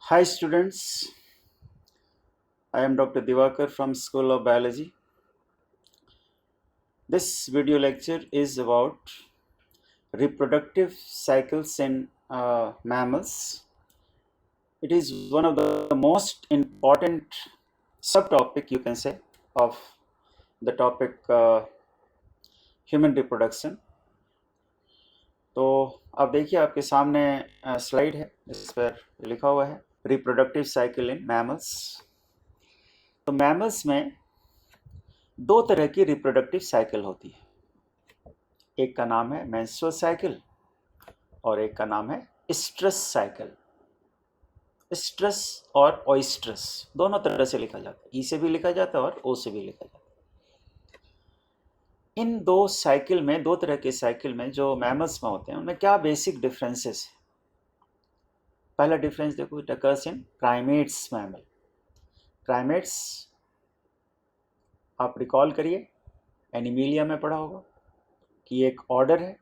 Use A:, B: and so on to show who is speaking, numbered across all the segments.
A: Hi students, I am Dr. Divakar from School of Biology. This video lecture is about reproductive cycles in mammals. It is one of the most important subtopic, you can say, of the topic human reproduction. तो आप देखिए आपके सामने slide है, इस पर लिखा हुआ है रिप्रोडक्टिव साइकिल इन मैमल्स। तो मैमल्स में दो तरह की रिप्रोडक्टिव साइकिल होती है, एक का नाम है मेंस्ट्रुअल साइकिल और एक का नाम है स्ट्रेस साइकिल। स्ट्रेस और ओइस्ट्रस दोनों तरह से लिखा जाता है, ई से भी लिखा जाता है और ओ से भी लिखा जाता है। इन दो साइकिल में, दो तरह के साइकिल में जो मैमल्स में होते हैं उनमें क्या बेसिक डिफरेंसेस है। पहला डिफरेंस देखो, it occurs in primates mammal. Primates आप रिकॉल करिए, एनिमिलिया में पढ़ा होगा कि एक ऑर्डर है।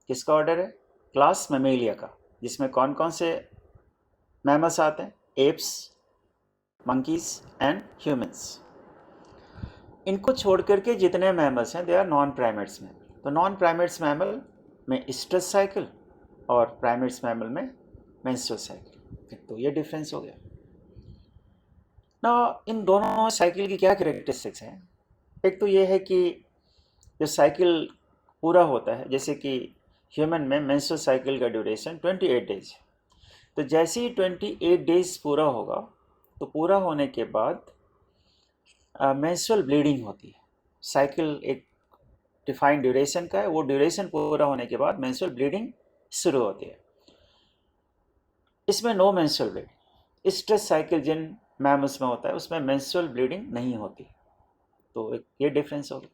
A: किसका ऑर्डर है? क्लास मैमेलिया का, जिसमें कौन कौन से मैमल्स आते हैं? Apes, monkeys and humans. इनको छोड़ करके जितने मैमल्स हैं they are non primates mammal. तो नॉन प्राइमेट्स मैमल में स्ट्रेस साइकिल और प्राइमेट्स मैमल में मेंस्ट्रुअल साइकिल। तो ये डिफरेंस हो गया ना। इन दोनों साइकिल की क्या कैरेक्टरिस्टिक्स हैं? एक तो ये है कि जो साइकिल पूरा होता है, जैसे कि ह्यूमन में मेंस्ट्रुअल साइकिल का ड्यूरेशन 28 डेज है। तो जैसे ही 28 डेज पूरा होगा तो पूरा होने के बाद मेंस्ट्रुअल ब्लीडिंग होती है। साइकिल एक डिफाइंड ड्यूरेशन का है, वो ड्यूरेशन पूरा होने के बाद मेंस्ट्रुअल ब्लीडिंग शुरू होती है। इसमें no menstrual bleeding. Estrous cycle जिन मैमल्स में होता है उसमें मेंस्ट्रुअल ब्लीडिंग नहीं होती। तो ये डिफरेंस हो गया।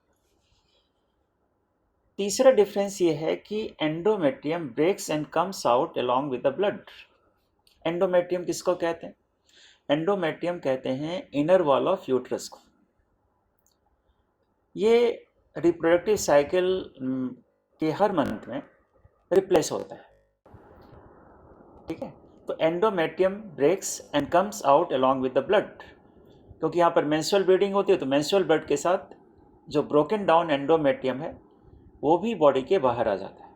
A: तीसरा डिफरेंस ये है कि endometrium breaks and comes out along with the blood. Endometrium किसको कहते हैं? एंडोमेट्रियम कहते हैं इनर वॉल ऑफ यूट्रस को। ये रिप्रोडक्टिव साइकिल के हर मंथ में रिप्लेस होता है, ठीक है। तो endometrium breaks and comes out along with the blood, क्योंकि यहाँ पर मेंस्ट्रुअल ब्लीडिंग होती है तो मेंस्ट्रुअल ब्लड के साथ जो ब्रोकन डाउन एंडोमेट्रियम है वो भी बॉडी के बाहर आ जाता है।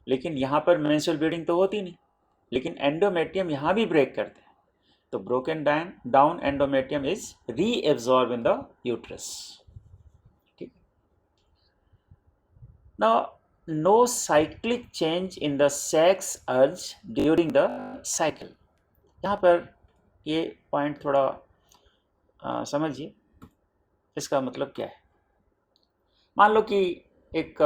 A: लेकिन यहाँ पर मेंस्ट्रुअल ब्लीडिंग तो होती नहीं, लेकिन एंडोमेट्रियम यहाँ भी ब्रेक करते हैं। तो broken down endometrium is reabsorb in the uterus, ठीक। Now no cyclic change in the sex urge during the cycle. यहाँ पर ये पॉइंट थोड़ा समझिए, इसका मतलब क्या है। मान लो कि एक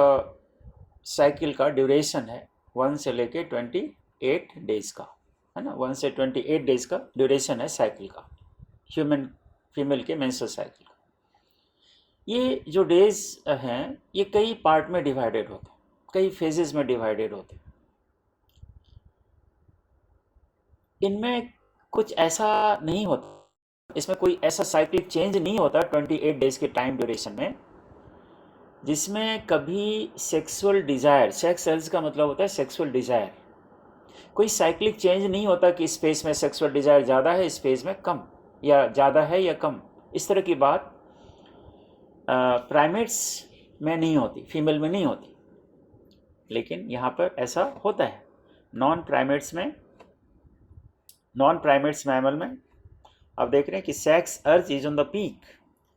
A: साइकिल का ड्यूरेशन है 1 से लेके 28 डेज का, है ना। 1 से 28 डेज का ड्यूरेशन है साइकिल का, ह्यूमन फीमेल के मेंस्ट्रुअल साइकिल का। ये जो डेज हैं ये कई पार्ट में डिवाइडेड होते हैं, कई फेजेस में डिवाइडेड होते हैं। इनमें कुछ ऐसा नहीं होता, इसमें कोई ऐसा साइक्लिक चेंज नहीं होता 28 डेज के टाइम ड्यूरेशन में जिसमें कभी सेक्सुअल डिज़ायर, सेक्स अर्ज का मतलब होता है सेक्सुअल डिज़ायर, कोई साइक्लिक चेंज नहीं होता कि इस फेज में सेक्सुअल डिज़ायर ज़्यादा है, इस फेज में कम, या ज़्यादा है या कम। इस तरह की बात प्राइमेट्स में नहीं होती, फीमेल में नहीं होती, लेकिन यहाँ पर ऐसा होता है। नॉन प्राइमेट्स मैमल में आप देख रहे हैं कि सेक्स अर्ज is on the peak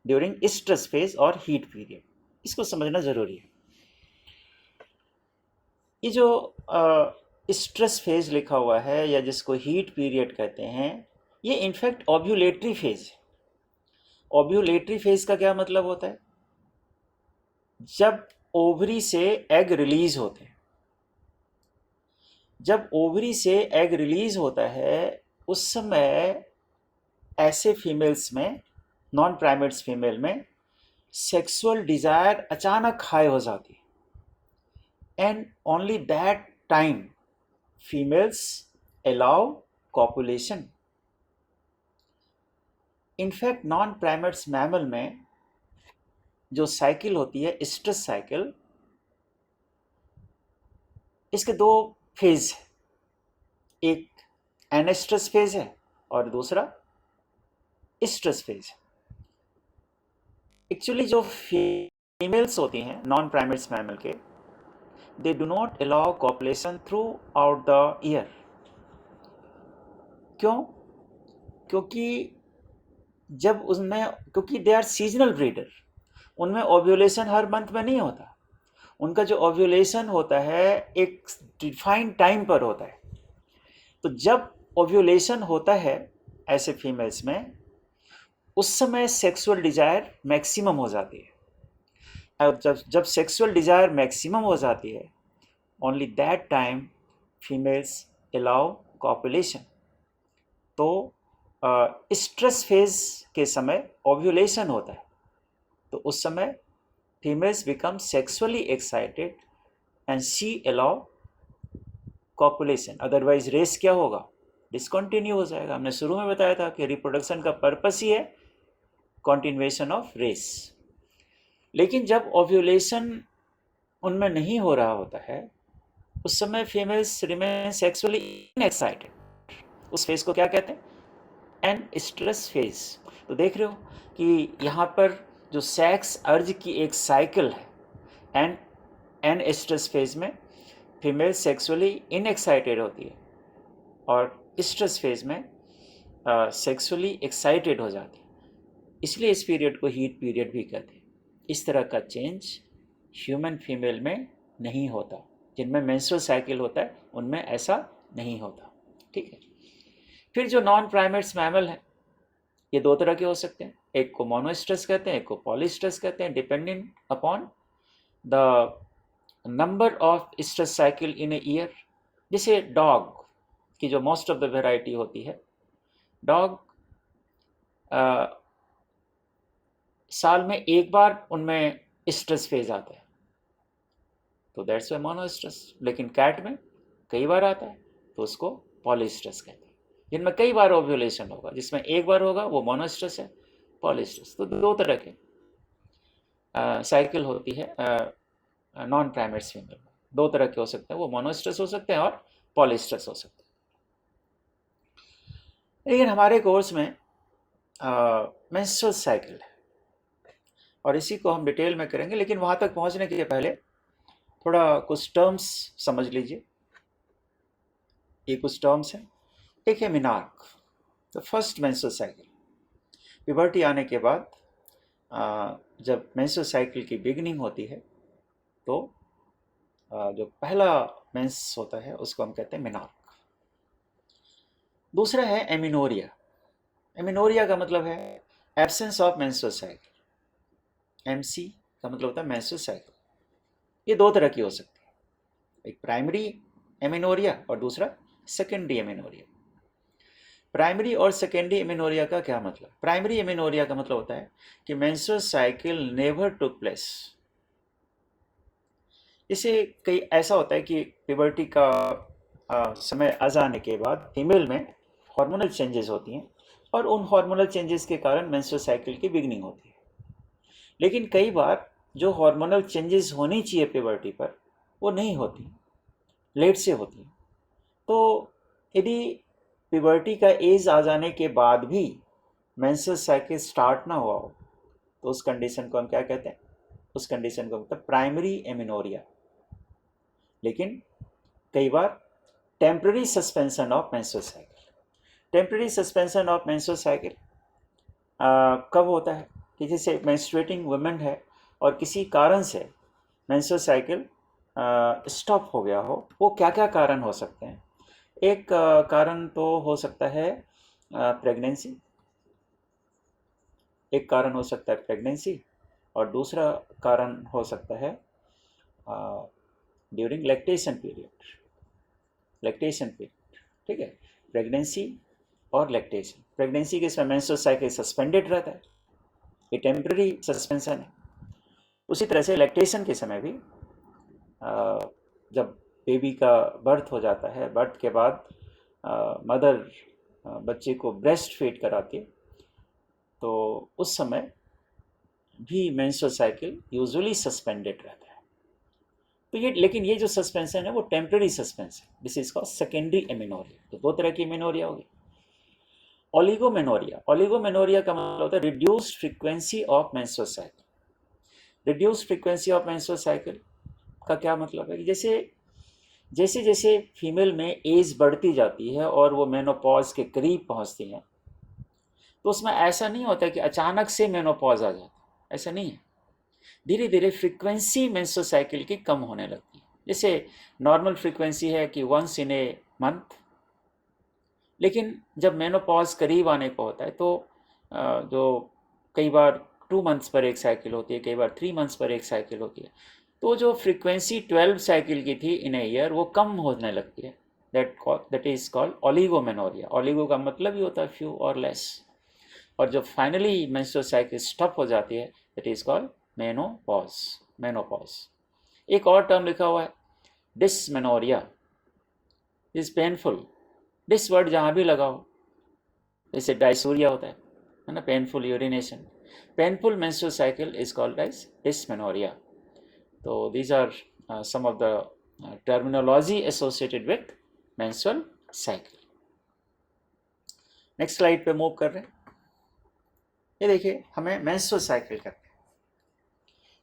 A: during stress phase और हीट पीरियड। इसको समझना जरूरी है। ये जो स्ट्रेस फेज लिखा हुआ है या जिसको हीट पीरियड कहते हैं, ये इनफैक्ट ओव्यूलेटरी फेज है। ओव्यूलेटरी फेज का क्या मतलब होता है? जब ओवरी से एग रिलीज होते हैं, जब ओवरी से एग रिलीज होता है उस समय ऐसे फीमेल्स में, नॉन प्राइमेट्स फीमेल में सेक्सुअल डिजायर अचानक हाई हो जाती है, and only that time females allow copulation. In fact non primates mammal में जो साइकिल होती है स्ट्रेस साइकिल, इसके दो फेज है। एक एनेस्ट्रस फेज है और दूसरा स्ट्रेस फेज है। एक्चुअली जो फीमेल्स होती हैं नॉन प्राइमेट्स मैमल के, they do not allow copulation through out the year. क्यों? क्योंकि जब उसमें, क्योंकि दे आर सीजनल ब्रीडर, उनमें ओव्यूलेशन हर मंथ में नहीं होता। उनका जो ओव्यूलेशन होता है एक डिफाइंड टाइम पर होता है। तो जब ओव्यूलेशन होता है ऐसे फीमेल्स में, उस समय सेक्सुअल डिजायर मैक्सिमम हो जाती है। अब जब जब सेक्सुअल डिजायर मैक्सिमम हो जाती है, only that time females allow copulation. तो स्ट्रेस फेज के समय ओव्यूलेशन होता है, तो उस समय females become sexually excited and she allow copulation. Otherwise रेस क्या होगा? डिसकंटिन्यू हो जाएगा। हमने शुरू में बताया था कि रिप्रोडक्शन का पर्पस ही है कंटिन्यूएशन ऑफ रेस। लेकिन जब ओव्यूलेशन उनमें नहीं हो रहा होता है, उस समय फीमेल्स रिमेन सेक्सुअली इनएक्साइटेड। उस फेज को क्या कहते हैं? Anoestrus phase. तो देख रहे हो कि यहाँ पर जो सेक्स अर्ज की एक साइकिल है, एन स्ट्रेस फेज में फीमेल सेक्सुअली इनएक्साइटेड होती है और स्ट्रेस फेज में सेक्सुअली एक्साइटेड हो जाती है। इसलिए इस पीरियड को हीट पीरियड भी कहते हैं। इस तरह का चेंज ह्यूमन फीमेल में नहीं होता। जिनमें मेंस्ट्रुअल साइकिल होता है उनमें ऐसा नहीं होता। ठीक है। फिर जो नॉन प्राइमेट्स मैमल हैं, ये दो तरह के हो सकते हैं। एक को मोनोस्ट्रेस कहते हैं, एक को पॉलीस्ट्रेस कहते हैं, depending upon the number of stress cycle in a year. जैसे डॉग की जो मोस्ट ऑफ द वेराइटी होती है, डॉग साल में एक बार उनमें स्ट्रेस फेज आता है, तो दैट्स वाई मोनोस्ट्रेस। लेकिन कैट में कई बार आता है, तो उसको पॉलीस्ट्रेस कहते हैं। जिनमें कई बार ओव्यूलेशन होगा, जिसमें एक बार होगा वो मोनोस्ट्रेस है, पॉलीस्ट्रेस। तो दो तरह के साइकिल होती है नॉन प्राइमेट्स फीमेल में। दो तरह के हो सकते हैं, वो मोनोस्ट्रेस हो सकते हैं और पॉलीस्ट्रेस हो सकते हैं। लेकिन हमारे कोर्स में मेंस्ट्रुअल साइकिल है और इसी को हम डिटेल में करेंगे। लेकिन वहाँ तक पहुँचने के पहले थोड़ा कुछ टर्म्स समझ लीजिए। ये कुछ टर्म्स हैं। एक है menarche, the first menstrual cycle. Puberty आने के बाद जब मेंस्ट्रुअल साइकिल की बिगनिंग होती है, तो जो पहला मेंस होता है उसको हम कहते हैं मिनार्क। दूसरा है एमिनोरिया। एमिनोरिया का मतलब है absence of menstrual cycle. MC का मतलब होता है मेंस्ट्रुअल साइकिल। ये दो तरह की हो सकती है, एक प्राइमरी एमिनोरिया और दूसरा सेकेंडरी एमिनोरिया। प्राइमरी और सेकेंडरी एमिनोरिया का क्या मतलब? प्राइमरी एमिनोरिया का मतलब होता है कि menstrual cycle never took place. इसे कई ऐसा होता है कि प्यूबर्टी का समय आ जाने के बाद फीमेल में हार्मोनल चेंजेस होती हैं और उन हार्मोनल चेंजेस के कारण मेंस्ट्रुअल साइकिल की बिगनिंग होती है। लेकिन कई बार जो हार्मोनल चेंजेस होनी चाहिए प्यूबर्टी पर, वो नहीं होती, लेट से होती है। तो यदि प्यूबर्टी का एज आ जाने के बाद भी मेंस्ट्रुअल साइकिल स्टार्ट ना हुआ हो, तो उस कंडीशन को हम क्या कहते हैं? उस कंडीशन को मतलब प्राइमरी एमिनोरिया। लेकिन कई बार temporary suspension of menstrual cycle. Temporary suspension of menstrual cycle कब होता है? कि जैसे मेंस्ट्रुएटिंग वुमेन है और किसी कारण से मेंस्ट्रुअल साइकिल स्टॉप हो गया हो। वो क्या क्या कारण हो सकते हैं? एक कारण तो हो सकता है प्रेगनेंसी, एक कारण हो सकता है प्रेगनेंसी, और दूसरा कारण हो सकता है during lactation period. Lactation period, ठीक है, प्रेगनेंसी और लैक्टेशन। प्रेगनेंसी के समय मेंस्ट्रुअल साइकिल सस्पेंडेड रहता है, ये टेम्पररी सस्पेंशन है। उसी तरह से लैक्टेशन के समय भी जब बेबी का बर्थ हो जाता है, बर्थ के बाद मदर बच्चे को ब्रेस्ट फीड कराती है, तो उस समय भी मेंस्ट्रुअल साइकिल यूजुअली सस्पेंडेड रहता है। तो ये, लेकिन ये जो सस्पेंशन है वो temporary suspension, this is called secondary amenorrhoea. तो दो तरह की एमेनोरिया होगी। ओलिगोमेनोरिया, ओलिगोमेनोरिया का मतलब होता है reduced frequency of menstrual cycle. Reduced frequency of menstrual cycle का क्या मतलब है कि जैसे जैसे जैसे फीमेल में एज बढ़ती जाती है और वो मेनोपॉज के करीब पहुंचती है, तो उसमें ऐसा नहीं होता कि अचानक से मेनोपॉज आ जाता है, ऐसा नहीं है। धीरे धीरे फ्रीक्वेंसी मेंस्ट्रुअल साइकिल की कम होने लगती है। जैसे नॉर्मल फ्रीक्वेंसी है कि वंस इन ए मंथ, लेकिन जब मेनोपॉज करीब आने को होता है तो जो कई बार 2 मंथ्स पर एक साइकिल होती है, कई बार 3 मंथ्स पर एक साइकिल होती है, तो जो फ्रीक्वेंसी 12 साइकिल की थी इन ए ईयर वो कम होने लगती है। That is called oligomenorrhoea. Oligo का मतलब ही होता है फ्यू और लेस। और जब फाइनली मेंस्ट्रुअल साइकिल स्टॉप हो जाती है, that is called menopause. Menopause. एक और टर्म लिखा हुआ है dysmenorrhea, is painful. Dys word जहाँ भी लगाओ, जैसे डायसूरिया होता है ना, painful urination. Painful menstrual cycle is called as dysmenorrhea. तो these are some of the terminology associated with menstrual cycle. Next slide पे मूव कर रहे हैं। ये देखिए, हमें मेंस्ट्रुअल साइकिल करते हैं।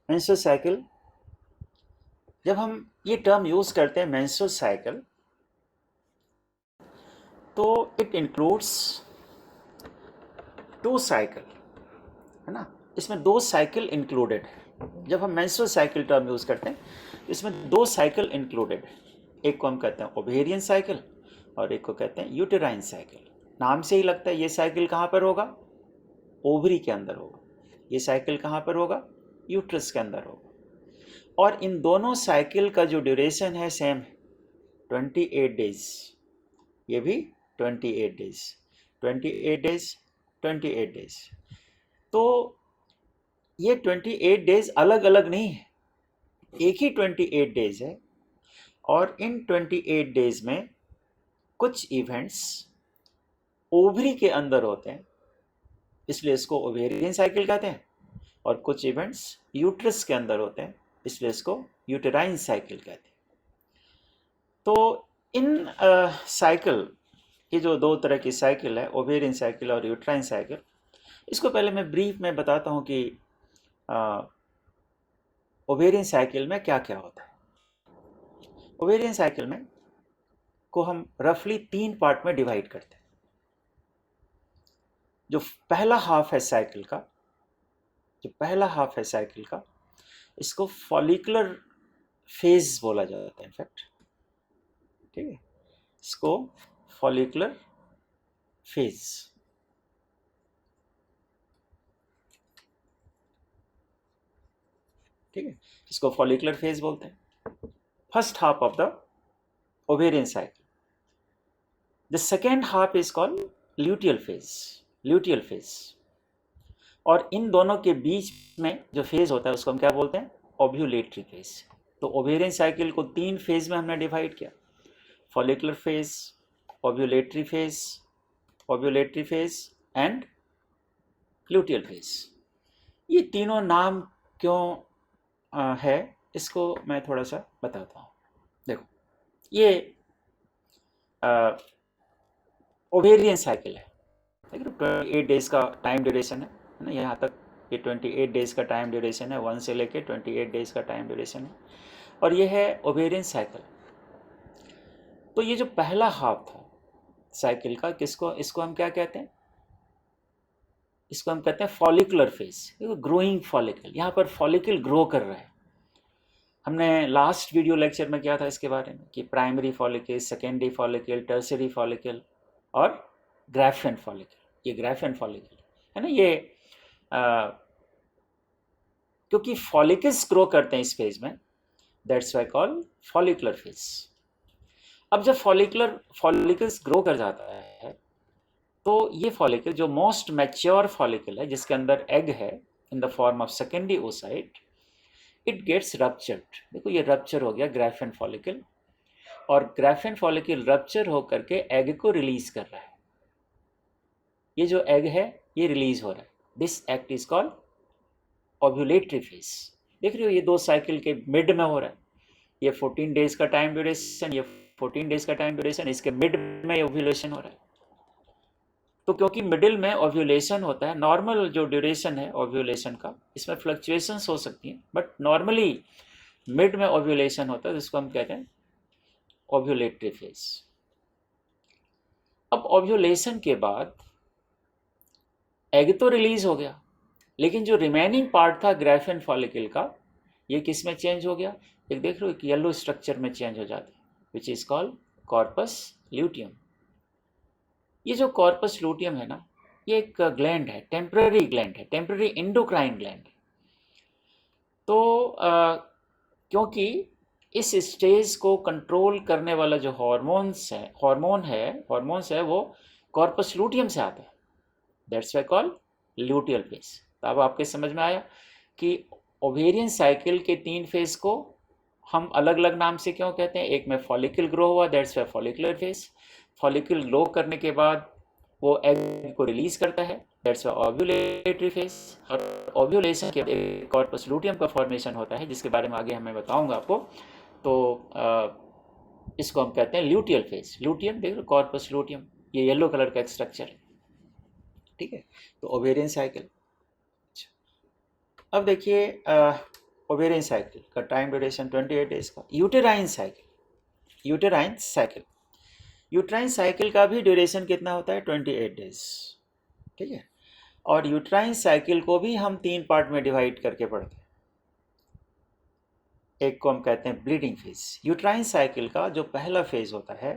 A: मेंस्ट्रुअल साइकिल, जब हम ये टर्म यूज करते हैं मेंस्ट्रुअल साइकिल, तो इट इंक्लूड्स 2 साइकिल, है ना। इसमें 2 साइकिल इंक्लूडेड है। जब हम मेंस्ट्रुअल साइकिल टर्म यूज करते हैं तो इसमें 2 साइकिल इंक्लूडेड है। एक को हम कहते हैं ओवेरियन साइकिल और एक को कहते हैं यूटेराइन साइकिल। नाम से ही लगता है ये साइकिल कहाँ पर होगा, ओवरी के अंदर होगा। ये साइकिल कहाँ पर होगा, यूट्रस के अंदर होगा। और इन दोनों साइकिल का जो ड्यूरेशन है सेम है, 28 डेज। ये भी 28 डेज, 28 डेज, 28 डेज। तो ये 28 डेज अलग अलग नहीं है, एक ही 28 डेज है। और इन 28 डेज में कुछ इवेंट्स ओवरी के अंदर होते हैं, इसलिए इसको ओवेरियन साइकिल कहते हैं। और कुछ इवेंट्स यूट्रस के अंदर होते हैं, इसलिए इसको यूटेराइन साइकिल कहते हैं। तो इन साइकिल, ये जो 2 तरह की साइकिल है, ओवेरियन साइकिल और यूट्राइन साइकिल, इसको पहले मैं ब्रीफ में बताता हूँ कि ओवेरियन साइकिल में क्या क्या होता है। ओवेरियन साइकिल में को हम रफली 3 पार्ट में डिवाइड करते हैं। जो पहला हाफ है साइकिल का, इसको फॉलिकुलर फेज बोला जाता है इनफैक्ट, ठीक है। इसको फॉलिकुलर फेज, ठीक है, इसको फॉलिकुलर फेज बोलते हैं। First half of the ovarian cycle. The second half is called luteal phase. और इन दोनों के बीच में जो फेज होता है उसको हम क्या बोलते हैं, ओव्यूलेटरी फेज। तो ओवेरियन साइकिल को 3 फेज में हमने डिवाइड किया, follicular phase, ovulatory phase and luteal phase. ये तीनों नाम क्यों है, इसको मैं थोड़ा सा बताता हूँ। देखो, ये ओवेरियन साइकिल है, 28 डेज का टाइम ड्यूरेशन है ना। यहाँ तक ये 28 डेज का टाइम ड्यूरेशन है, 1 से लेके 28 डेज का टाइम ड्यूरेशन है, और ये है ओवेरियन साइकिल। तो ये जो पहला हाफ था साइकिल का, इसको हम क्या कहते हैं, इसको हम कहते हैं फॉलिकुलर फेज। ग्रोइंग फॉलिकल, यहाँ पर फॉलिकल ग्रो कर रहा है। हमने लास्ट वीडियो लेक्चर में किया था इसके बारे में कि primary follicle, secondary follicle, tertiary follicle और ग्राफियन फॉलिकल। ये ग्राफियन फॉलिकल है ना। ये क्योंकि फॉलिकल्स ग्रो करते हैं इस फेज में, that's why called follicular phase. अब जब फॉलिकल्स ग्रो कर जाता है, तो ये फॉलिकल जो मोस्ट मैच्योर फॉलिकल है, जिसके अंदर एग है in the form of secondary oocyte, it gets ruptured. देखो, ये रप्चर हो गया ग्राफियन फॉलिकल, और ग्राफियन फॉलिकल रप्चर होकर के एग को रिलीज कर रहा है। ये जो एग है ये रिलीज हो रहा है, this act is called ovulatory phase. देख रहे हो, ये 2 साइकिल के मिड में हो रहा है। ये 14 डेज का टाइम ड्यूरेशन, ये 14 डेज का टाइम ड्यूरेशन, इसके मिड में ओव्यूलेशन हो रहा है। तो क्योंकि मिडिल में ओव्यूलेशन होता है, नॉर्मल जो ड्यूरेशन है ओव्यूलेशन का, इसमें फ्लक्चुएशंस हो सकती हैं, बट नॉर्मली मिड में ओव्यूलेशन होता है, जिसको हम कहते हैं ओव्यूलेटरी फेज। अब ओव्यूलेशन के बाद एग तो रिलीज हो गया, लेकिन जो रिमेनिंग पार्ट था ग्राफियन फॉलिकल का, ये किस में चेंज हो गया? एक देख रहे हो कि येलो स्ट्रक्चर में चेंज हो जाता है, which is called corpus luteum. ये जो कॉर्पस ल्यूटियम है ना, ये एक ग्लैंड है, टेम्पररी ग्लैंड है, टेम्पररी इंडोक्राइन ग्लैंड है। तो क्योंकि इस स्टेज को कंट्रोल करने वाला जो हॉर्मोन्स है वो कॉर्पस ल्यूटियम से आता है, that's why called luteal phase. तो अब आपके समझ में आया कि ओवेरियन साइकिल के 3 फेज को हम अलग अलग नाम से क्यों कहते हैं। एक में फॉलिकल ग्रो हुआ, that's why follicular phase. Follicle grow करने के बाद वो एग को रिलीज करता है, दैट्स वाई ओव्यूलेटरी फेज। और ओव्यूलेशन के बाद कॉर्पस ल्यूटियम का फॉर्मेशन होता है, जिसके बारे में आगे मैं बताऊंगा आपको। तो इसको हम कहते हैं ल्यूटियल फेज। ल्यूटियम देख लो, कॉर्पस ल्यूटियम, ये येलो कलर का एक स्ट्रक्चर है, ठीक है। तो ओवेरियन साइकिल। अब देखिए ओवेरियन साइकिल का टाइम ड्यूरेशन 28 डेज का। यूटेराइन साइकिल का भी ड्यूरेशन कितना होता है? 28 डेज, ठीक है। और यूट्राइन साइकिल को भी हम 3 पार्ट में डिवाइड करके पढ़ते हैं। एक को हम कहते हैं ब्लीडिंग फेज। यूट्राइन साइकिल का जो पहला फेज होता है,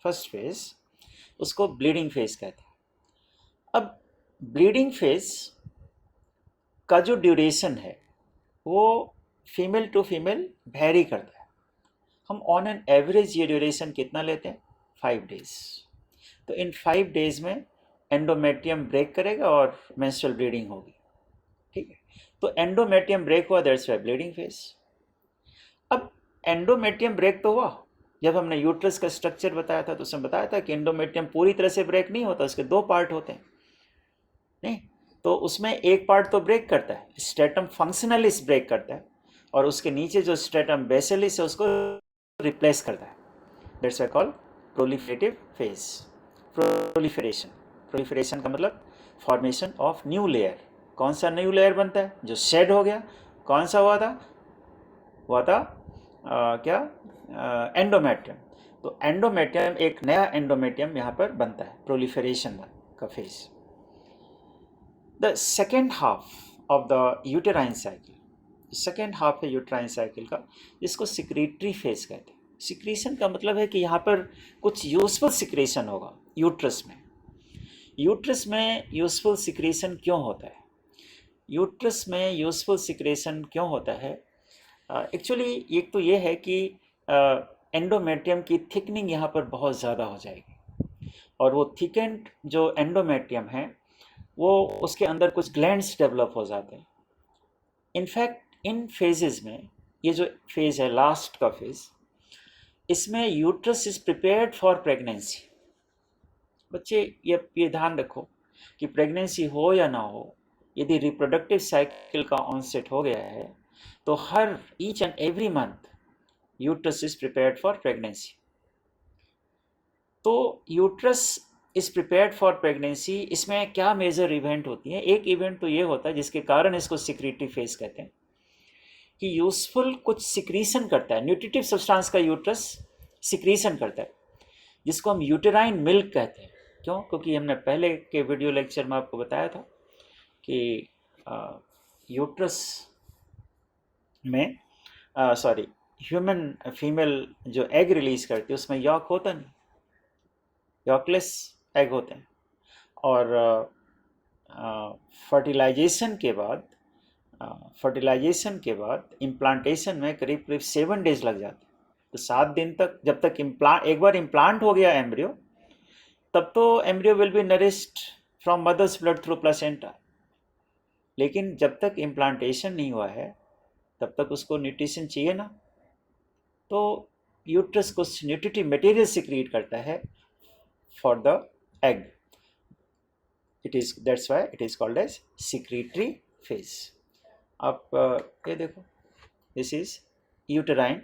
A: फर्स्ट फेज, उसको ब्लीडिंग फेज कहते हैं। अब ब्लीडिंग फेज का जो ड्यूरेशन है वो फीमेल टू फीमेल वेरी करता है। हम ऑन एन एवरेज ये ड्यूरेशन कितना लेते हैं? 5 डेज। तो इन 5 डेज में एंडोमेट्रियम ब्रेक करेगा और मेंस्ट्रुअल ब्लीडिंग होगी, ठीक है। तो एंडोमेट्रियम ब्रेक हुआ, दैट्स वाई ब्लीडिंग फेज। अब एंडोमेट्रियम ब्रेक तो हुआ, जब हमने यूट्रस का स्ट्रक्चर बताया था तो उसमें बताया था कि एंडोमेट्रियम पूरी तरह से ब्रेक नहीं होता, उसके 2 पार्ट होते हैं, नहीं। तो उसमें एक पार्ट तो ब्रेक करता है, स्ट्रेटम फंक्शनलिस ब्रेक करता है, और उसके नीचे जो स्ट्रेटम बेसिलिस है उसको रिप्लेस करता है, that's why called proliferative phase. Proliferation का मतलब फॉर्मेशन ऑफ न्यू लेयर। कौन सा न्यू लेयर बनता है? जो शेड हो गया। कौन सा हुआ था? क्या? एंडोमेट्रियम। तो एंडोमेट्रियम, एक नया एंडोमेट्रियम यहाँ पर बनता है, प्रोलिफरेशन का phase. The second half of the uterine cycle, second half है यूटेराइन साइकिल का, जिसको सिक्रीटरी फेज कहते हैं। सिक्रीशन का मतलब है कि यहाँ पर कुछ यूजफुल सिक्रीशन होगा यूट्रस में। यूट्रस में यूजफुल सिक्रीशन क्यों होता है? यूट्रस में यूजफुल सिक्रीशन क्यों होता है? एक्चुअली एक तो ये है कि एंडोमेट्रियम की थिकनिंग यहाँ पर बहुत ज़्यादा हो जाएगी, और वो थिकेंड जो एंडोमेट्रियम है वो उसके अंदर कुछ ग्लैंड्स डेवलप हो जाते हैं। इनफैक्ट इन फेजेस में, ये जो फेज़ है लास्ट का फेज़, इसमें uterus is prepared for pregnancy. बच्चे ये ध्यान रखो कि प्रेगनेंसी हो या ना हो, यदि रिप्रोडक्टिव साइकिल का ऑनसेट हो गया है तो हर each and every month uterus is prepared for pregnancy. तो uterus is prepared for pregnancy, इसमें क्या मेजर इवेंट होती हैं? एक इवेंट तो ये होता है जिसके कारण इसको सिक्रीटरी फेज कहते हैं, कि यूजफुल कुछ सिक्रीशन करता है, न्यूट्रिटिव सब्सटेंस का यूट्रस सिक्रीशन करता है, जिसको हम यूटेराइन मिल्क कहते हैं। क्यों? क्योंकि हमने पहले के वीडियो लेक्चर में आपको बताया था कि यूट्रस में ह्यूमन फीमेल जो एग रिलीज करती है उसमें यॉक होता नहीं, यॉकलेस एग होते हैं। और फर्टिलाइजेशन के बाद इम्प्लांटेशन में करीब 7 डेज लग जाते हैं। तो 7 दिन तक, जब तक एक बार इम्प्लांट हो गया एम्ब्रियो, तब तो embryo will be nourished from mother's blood through placenta. लेकिन जब तक इम्प्लांटेशन नहीं हुआ है तब तक उसको न्यूट्रिशन चाहिए ना। तो यूट्रस कुछ न्यूट्रिटिव मटेरियल सिक्रीट करता है for the egg. that's why it is called as secretory phase. आप ये देखो, दिस इज यूटेराइन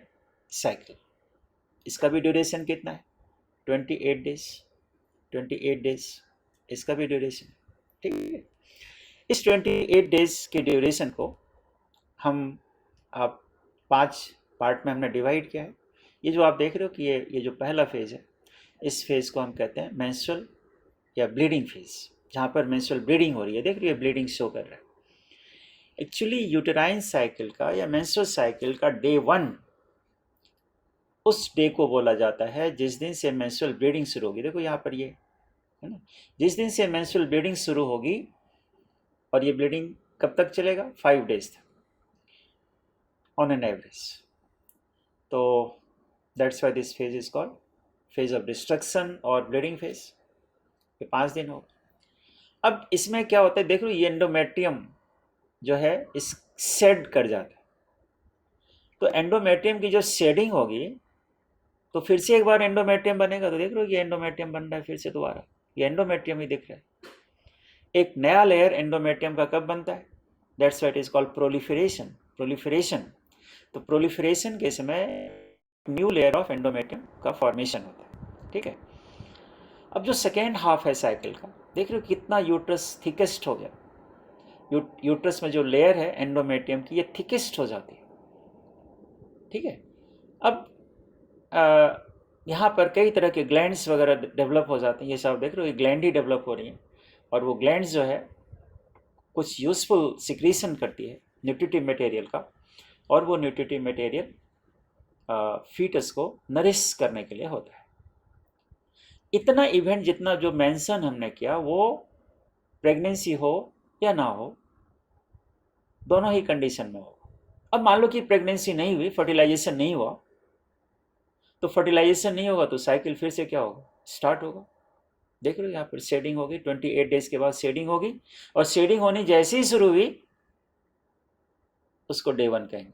A: साइकिल। इसका भी ड्यूरेशन कितना है? 28 डेज। 28 डेज इसका भी ड्यूरेशन, ठीक है। इस 28 डेज के ड्यूरेशन को हम आप 5 पार्ट में हमने डिवाइड किया है। ये जो आप देख रहे हो कि ये जो पहला फेज़ है, इस फेज़ को हम कहते हैं मेंस्ट्रुअल या ब्लीडिंग फेज़, जहाँ पर मेंस्ट्रुअल ब्लीडिंग हो रही है। देख रही है ब्लीडिंग शो कर रहा है। एक्चुअली यूटेराइन साइकिल का या मेंस्ट्रुअल साइकिल का डे 1 उस डे को बोला जाता है जिस दिन से मेंस्ट्रुअल ब्लीडिंग शुरू होगी। देखो यहाँ पर ये है ना, जिस दिन से मेंस्ट्रुअल ब्लीडिंग शुरू होगी, और ये ब्लीडिंग कब तक चलेगा? 5 डेज तक ऑन एन एवरेज। तो that's why this phase is called phase of destruction और ब्लीडिंग फेज। ये 5 दिन होगा। अब इसमें क्या होता है, देख लो ये एंडोमेट्रियम जो है इस शेड कर जाता है। तो एंडोमेट्रियम की जो शेडिंग होगी, तो फिर से एक बार एंडोमेट्रियम बनेगा। तो देख लो ये एंडोमेट्रियम बन रहा है फिर से दोबारा, ये एंडोमेट्रियम ही दिख रहा है। एक नया लेयर एंडोमेट्रियम का कब बनता है? That's what is called proliferation. Proliferation, तो प्रोलिफरेशन के समय न्यू लेयर ऑफ एंडोमेट्रियम का फॉर्मेशन होता है, ठीक है। अब जो सेकेंड हाफ है साइकिल का, देख रहे हो कितना यूट्रस थिकेस्ट हो गया। यूट्रस में जो लेयर है एंडोमेट्रियम की, ये थिकेस्ट हो जाती है, ठीक है। अब यहाँ पर कई तरह के ग्लैंड्स वगैरह डेवलप हो जाते हैं। ये सब देख रहे हो, ये ग्लैंड ही डेवलप हो रही हैं, और वो ग्लैंड्स जो है कुछ यूजफुल सिक्रीशन करती है न्यूट्रिटिव मटेरियल का, और वो न्यूट्रिटिव मटेरियल फीटस को नरिश करने के लिए होता है। इतना इवेंट जितना जो मेंशन हमने किया, वो प्रेगनेंसी हो या ना हो, दोनों ही कंडीशन में हो। अब मान लो कि प्रेगनेंसी नहीं हुई, फर्टिलाइजेशन नहीं हुआ, तो फर्टिलाइजेशन नहीं होगा तो साइकिल फिर से क्या होगा? स्टार्ट होगा। देख रहे हो यहाँ पर शेडिंग होगी, 28 डेज के बाद शेडिंग होगी, और शेडिंग होनी जैसे ही शुरू हुई उसको डे 1 कहेंगे।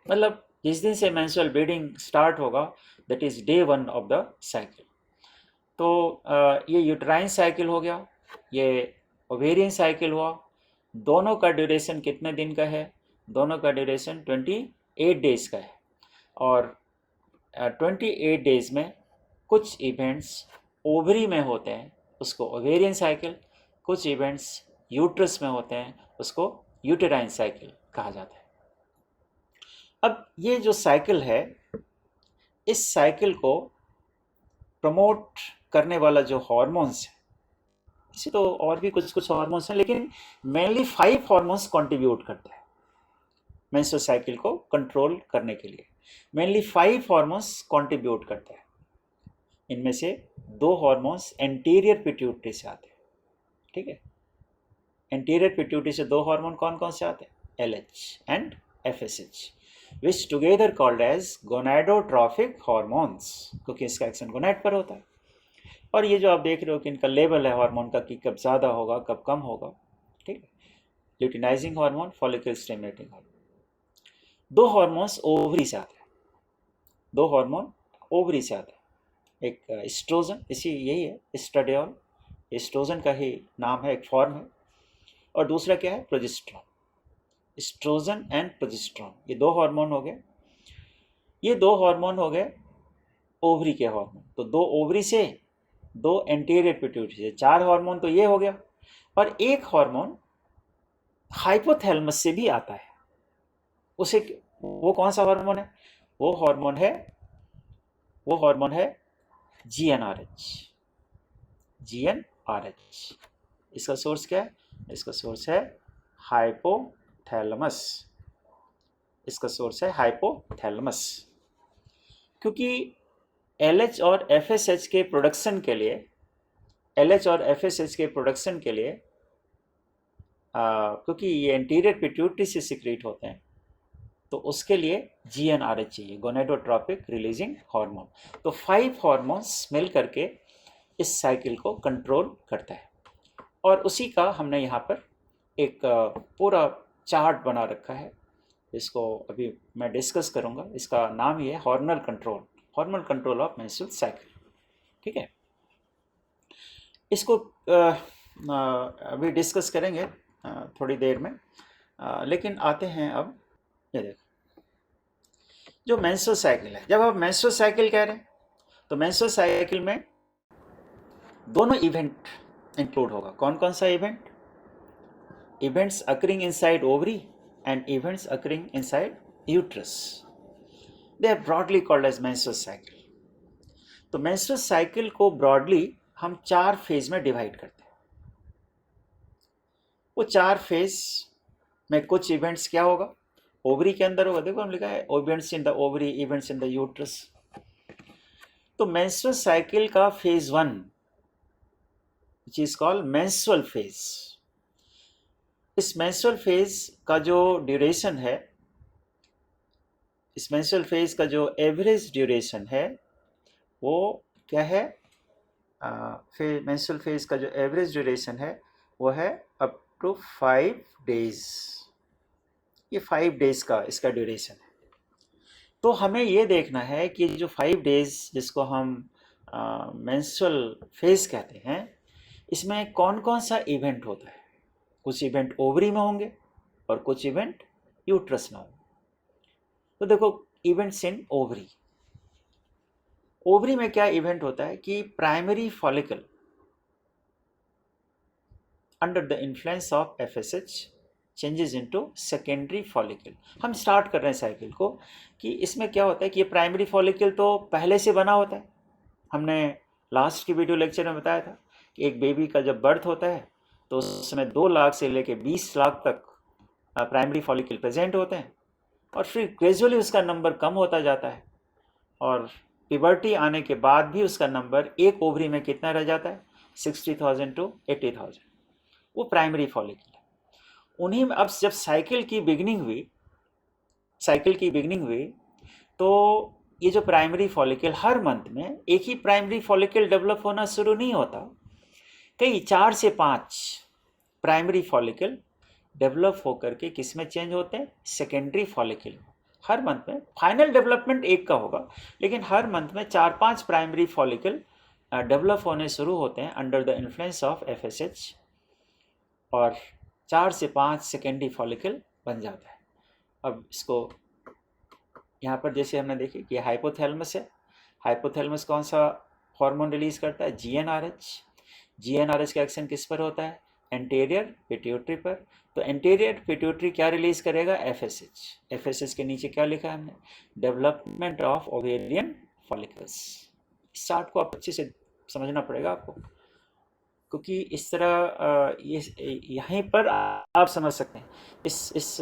A: मतलब जिस दिन से मेंस्ट्रुअल ब्लीडिंग स्टार्ट होगा, that is day 1 of the cycle. तो ये यूट्राइन साइकिल हो गया, ये ओवेरियन साइकिल हुआ। दोनों का ड्यूरेशन कितने दिन का है? दोनों का ड्यूरेशन 28 डेज का है। और 28 डेज में कुछ इवेंट्स ओवरी में होते हैं, उसको ओवेरियन साइकिल। कुछ इवेंट्स यूट्रस में होते हैं, उसको यूटेराइन साइकिल कहा जाता है। अब ये जो साइकिल है, इस साइकिल को प्रमोट करने वाला जो हार्मोन्स है, इसे तो और भी कुछ कुछ हार्मोन्स हैं, लेकिन मेनली 5 हार्मोन्स कंट्रीब्यूट करते हैं मेंस्ट्रुअल साइकिल को कंट्रोल करने के लिए। मेनली 5 हार्मोन्स कंट्रीब्यूट करते हैं। इनमें से 2 हार्मोन्स एंटीरियर पिट्यूटरी से आते हैं, ठीक है। एंटीरियर पिट्यूटरी से 2 हार्मोन कौन कौन से आते हैं? LH and FSH, which together called as gonadotropic hormones, क्योंकि इसका एक्शन गोनाड पर होता है। और ये जो आप देख रहे हो कि इनका लेवल है हार्मोन का, कि कब ज़्यादा होगा कब कम होगा, ठीक है। Luteinizing hormone, follicle stimulating hormone. 2 hormones ovary से आते हैं, 2 हार्मोन ओवरी से आते हैं। एक एस्ट्रोजन, इसी यही है एस्ट्राडियोल, एस्ट्रोजन का ही नाम है, एक फॉर्म है। और दूसरा क्या है? प्रोजेस्टेरॉन। एस्ट्रोजन एंड प्रोजेस्टेरॉन, ये 2 हार्मोन हो गए। ये 2 हार्मोन हो गए ओवरी के हार्मोन। तो 2 ओवरी से, 2 एंटीरियर पिट्यूटरी से, 4 हार्मोन तो ये हो गया। और एक हार्मोन हाइपोथैलेमस से भी आता है। उसे, वो कौन सा हार्मोन है? वो हार्मोन है GnRH। GnRH, इसका सोर्स क्या है? इसका सोर्स है हाइपोथैलेमस। इसका सोर्स है हाइपोथैलेमस। क्योंकि LH और FSH के प्रोडक्शन के लिए, LH और FSH के प्रोडक्शन के लिए क्योंकि ये एंटीरियर पिट्यूटरी से सिक्रीट होते हैं, तो उसके लिए GnRH चाहिए, गोनेडोट्रॉपिक रिलीजिंग हार्मोन। तो 5 हार्मोन्स मिल करके इस साइकिल को कंट्रोल करता है। और उसी का हमने यहाँ पर एक पूरा चार्ट बना रखा है, इसको अभी मैं डिस्कस करूँगा। इसका नाम ही है hormonal control of menstrual cycle, ठीक है। इसको अभी डिस्कस करेंगे थोड़ी देर में, लेकिन आते हैं अब। ये देखो, जो मेंस्ट्रुअल साइकिल है, जब आप मेंस्ट्रुअल साइकिल कह रहे हैं तो मेंस्ट्रुअल साइकिल में दोनों इवेंट इंक्लूड होगा। कौन कौन सा event? Events occurring inside ovary and events occurring inside uterus, they are broadly called as menstrual cycle. तो मेंस्ट्रुअल साइकिल को ब्रॉडली हम 4 फेज में डिवाइड करते हैं। वो 4 फेज में कुछ इवेंट्स क्या होगा, ओवरी के अंदर होगा। देखो हम लिखा है events in the ovary, events in the uterus. तो मेंस्ट्रुअल साइकिल का phase 1 which is called menstrual phase. इस मेंस्ट्रुअल फेज का जो ड्यूरेशन है, इस मेंस्ट्रुअल फेज का जो एवरेज ड्यूरेशन है वो क्या है? फिर मेंस्ट्रुअल फेज का जो एवरेज ड्यूरेशन है वो है अप टू 5 डेज। ये 5 डेज का इसका ड्यूरेशन है। तो हमें ये देखना है कि जो 5 डेज जिसको हम मेंस्ट्रुअल फेज कहते हैं, इसमें कौन कौन सा इवेंट होता है। कुछ इवेंट ओवरी में होंगे और कुछ इवेंट यूट्रस में होंगे। तो देखो इवेंट्स इन ओवरी, ओवरी में क्या इवेंट होता है कि primary follicle under the influence of FSH changes into secondary follicle. हम स्टार्ट कर रहे हैं साइकिल को कि इसमें क्या होता है कि ये प्राइमरी फॉलिकल तो पहले से बना होता है। हमने लास्ट की वीडियो लेक्चर में बताया था कि एक बेबी का जब बर्थ होता है तो उस समय 2 लाख से लेकर 20 लाख तक प्राइमरी फॉलिकल प्रेजेंट होते हैं और फिर ग्रेजुअली उसका नंबर कम होता जाता है और पिबर्टी आने के बाद भी उसका नंबर एक ओवरी में कितना रह जाता है? 60,000 टू 80,000। वो प्राइमरी फॉलिकल है। उन्हीं में अब जब साइकिल की बिगनिंग हुई तो ये जो प्राइमरी फॉलिकल हर मंथ में एक ही प्राइमरी फॉलिकल डेवलप होना शुरू नहीं होता, कई 4 से 5 प्राइमरी फॉलिकल डेवलप होकर के किस में चेंज होते हैं? सेकेंडरी फॉलिकल में। हर मंथ में फाइनल डेवलपमेंट एक का होगा, लेकिन हर मंथ में 4-5 प्राइमरी फॉलिकल डेवलप होने शुरू होते हैं under the influence of FSH और 4 से 5 सेकेंडरी फॉलिकल बन जाता है। अब इसको यहाँ पर जैसे हमने देखी कि हाइपोथैलेमस है। हाइपोथैलेमस कौन सा हार्मोन रिलीज करता है? जीएनआरएच। जीएनआरएच का एक्शन किस पर होता है? एंटीरियर पिट्यूटरी पर। तो एंटीरियर पिट्यूटरी क्या रिलीज करेगा? एफएसएच। एफएसएच के नीचे क्या लिखा है हमने? Development of ovarian follicles. इस चार्ट को आप अच्छे से समझना पड़ेगा आपको, क्योंकि इस तरह ये यहीं पर आप समझ सकते हैं। इस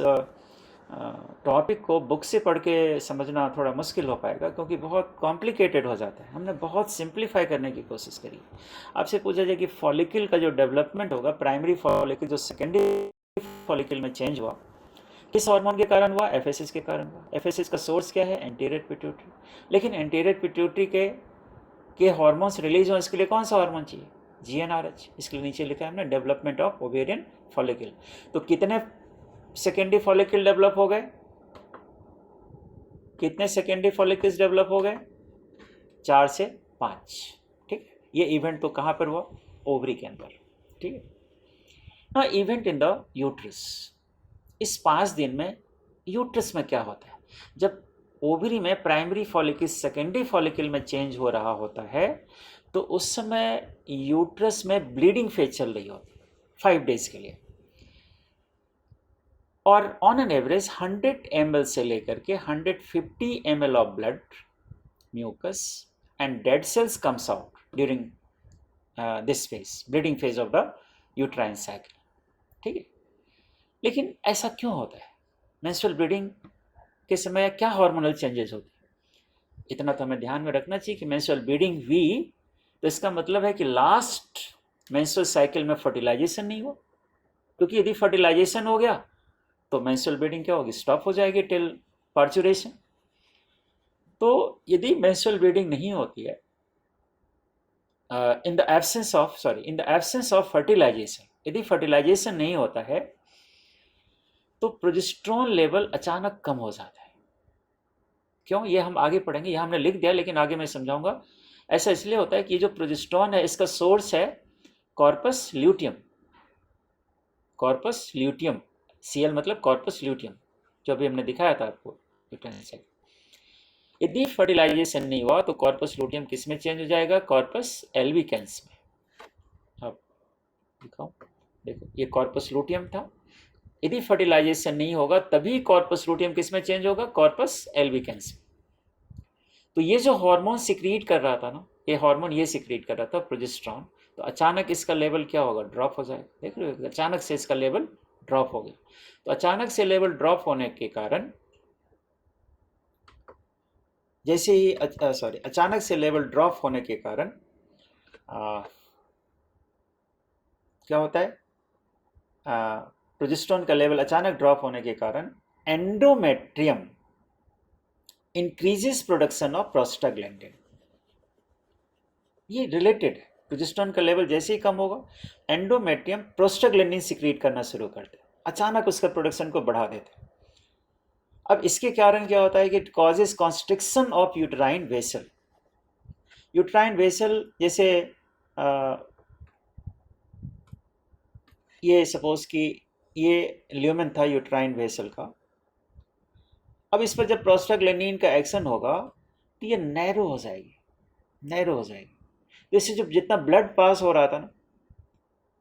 A: टॉपिक को बुक से पढ़ के समझना थोड़ा मुश्किल हो पाएगा, क्योंकि बहुत कॉम्प्लिकेटेड हो जाता है। हमने बहुत सिंप्लीफाई करने की कोशिश करी। आपसे पूछा जाए कि फॉलिकल का जो डेवलपमेंट होगा, प्राइमरी फॉलिकल जो सेकेंडरी फॉलिकल में चेंज हुआ, किस हार्मोन के कारण हुआ? एफएसएच के कारण हुआ। एफएसएच का सोर्स क्या है? Anterior pituitary. लेकिन एंटीरियर पिट्यूटरी के हार्मोन्स रिलीज हो, इसके लिए कौन सा हार्मोन चाहिए? जीएनआरएच। इसके लिए नीचे लिखा है हमने डेवलपमेंट ऑफ ओवेरियन फॉलिकल। तो कितने सेकेंडरी फॉलिकल डेवलप हो गए? कितने सेकेंडरी फॉलिकल्स डेवलप हो गए? 4 से 5। ठीक है, ये इवेंट तो कहाँ पर हुआ? ओवरी के अंदर। ठीक है ना। इवेंट इन द यूट्रस, इस 5 दिन में यूट्रस में क्या होता है? जब ओवरी में प्राइमरी फॉलिकल सेकेंडरी फॉलिकल में चेंज हो रहा होता है तो उस समय यूट्रस में ब्लीडिंग फेज चल रही होती है 5 डेज के लिए, और ऑन एन एवरेज 100 ml से लेकर के 150 ml of blood, mucus and dead cells comes out during this phase, bleeding phase of the uterine cycle. ठीक है, लेकिन ऐसा क्यों होता है? मेंस्ट्रुअल ब्लीडिंग के समय क्या हार्मोनल चेंजेस होते हैं? इतना तो हमें ध्यान में रखना चाहिए कि मेंस्ट्रुअल ब्लीडिंग हुई तो इसका मतलब है कि लास्ट मेंस्ट्रुअल साइकिल में फर्टिलाइजेशन नहीं हुआ, क्योंकि यदि फर्टिलाइजेशन हो गया तो मेंस्ट्रुअल ब्लीडिंग क्या होगी? स्टॉप हो जाएगी टिल पार्चुरेशन। तो यदि मेंस्ट्रुअल ब्लीडिंग नहीं होती है in the absence of fertilisation, यदि फर्टिलाइजेशन नहीं होता है तो प्रोजेस्टेरोन लेवल अचानक कम हो जाता है। क्यों? ये हम आगे पढ़ेंगे, यह हमने लिख दिया लेकिन आगे मैं समझाऊंगा। ऐसा इसलिए होता है कि जो प्रोजेस्टेरोन है इसका सोर्स है corpus luteum. Corpus luteum, Cl मतलब कॉर्पस ल्यूटियम, जो अभी हमने दिखाया था आपको। यदि फर्टिलाइजेशन नहीं हुआ तो कॉर्पस लूटियम किस में चेंज हो जाएगा? कॉर्पस एल्बिकेंस में। अब दिखाओ, देखो ये कॉर्पस लूटियम था, यदि फर्टिलाइजेशन नहीं होगा तभी कॉर्पस लूटियम किस में चेंज होगा? कॉर्पस एल्बिकेंस में। तो ये जो हार्मोन सिक्रीट कर रहा था ना, ये हार्मोन ये सिक्रीट कर रहा था प्रोजेस्टेरॉन, तो अचानक इसका लेवल क्या होगा? ड्रॉप हो जाएगा। देख रहे हो, अचानक से इसका लेवल ड्रॉप हो गया। तो अचानक से लेवल ड्रॉप होने के कारण, जैसे ही अचानक से लेवल ड्रॉप होने के कारण क्या होता है? प्रोजेस्टेरॉन का लेवल अचानक ड्रॉप होने के कारण endometrium increases production of prostaglandin. ये रिलेटेड है। प्रोजेस्टेरॉन का लेवल जैसे ही कम होगा, एंडोमेट्रियम प्रोस्टाग्लैंडिन सिक्रीट करना शुरू करते हैं, अचानक उसका प्रोडक्शन को बढ़ा देते हैं। अब इसके कारण क्या होता है कि it causes constriction of uterine vessel. Uterine vessel जैसे ये सपोज कि ये ल्यूमेन था यूट्राइन वेसल का, अब इस पर जब प्रोस्टाग्लैंडिन का एक्शन होगा तो ये नैरो हो जाएगी, नैरो हो जाएगी। जैसे जब जितना ब्लड पास हो रहा था ना,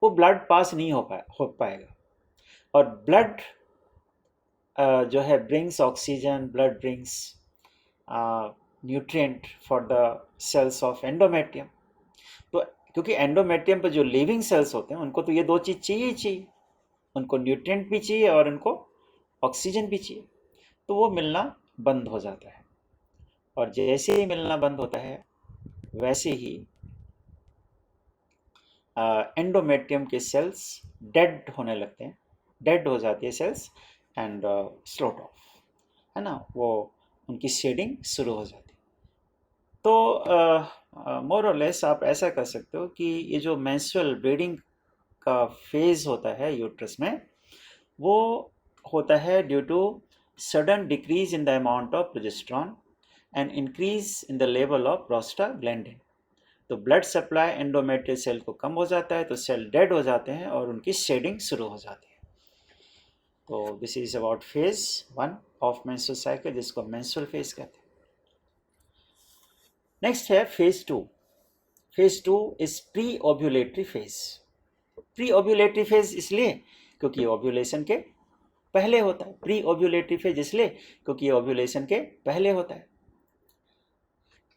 A: वो ब्लड पास नहीं हो पाएगा। और ब्लड जो है brings oxygen, blood brings nutrient for the cells of endometrium. तो क्योंकि एंडोमेट्रियम पर जो लिविंग सेल्स होते हैं उनको तो ये दो चीज़ चाहिए ही चाहिए, उनको न्यूट्रिएंट भी चाहिए और उनको ऑक्सीजन भी चाहिए। तो वो मिलना बंद हो जाता है, और जैसे ही मिलना बंद होता है वैसे ही एंडोमेट्रियम के सेल्स डेड होने लगते हैं, डेड हो जाती है सेल्स एंड स्लोट ऑफ, है ना, वो उनकी शेडिंग शुरू हो जाती है। तो मोर और लेस आप ऐसा कर सकते हो कि ये जो मेंस्ट्रुअल ब्लीडिंग का फेज होता है यूट्रस में, वो होता है due to sudden decrease in the amount of progesterone and increase in the level of prostaglandin. तो ब्लड सप्लाई एंडोमेट्रियल सेल को कम हो जाता है, तो सेल डेड हो जाते हैं और उनकी शेडिंग शुरू हो जाती है। तो this is about phase 1 of menstrual cycle, जिसको मेंस्ट्रुअल फेज कहते हैं। नेक्स्ट है phase 2। Phase 2 is pre ovulatory phase. Pre ovulatory phase इसलिए क्योंकि ये ओव्यूलेशन के पहले होता है। प्री ओव्यूलेटरी फेज इसलिए क्योंकि ये ओव्यूलेशन के पहले होता है।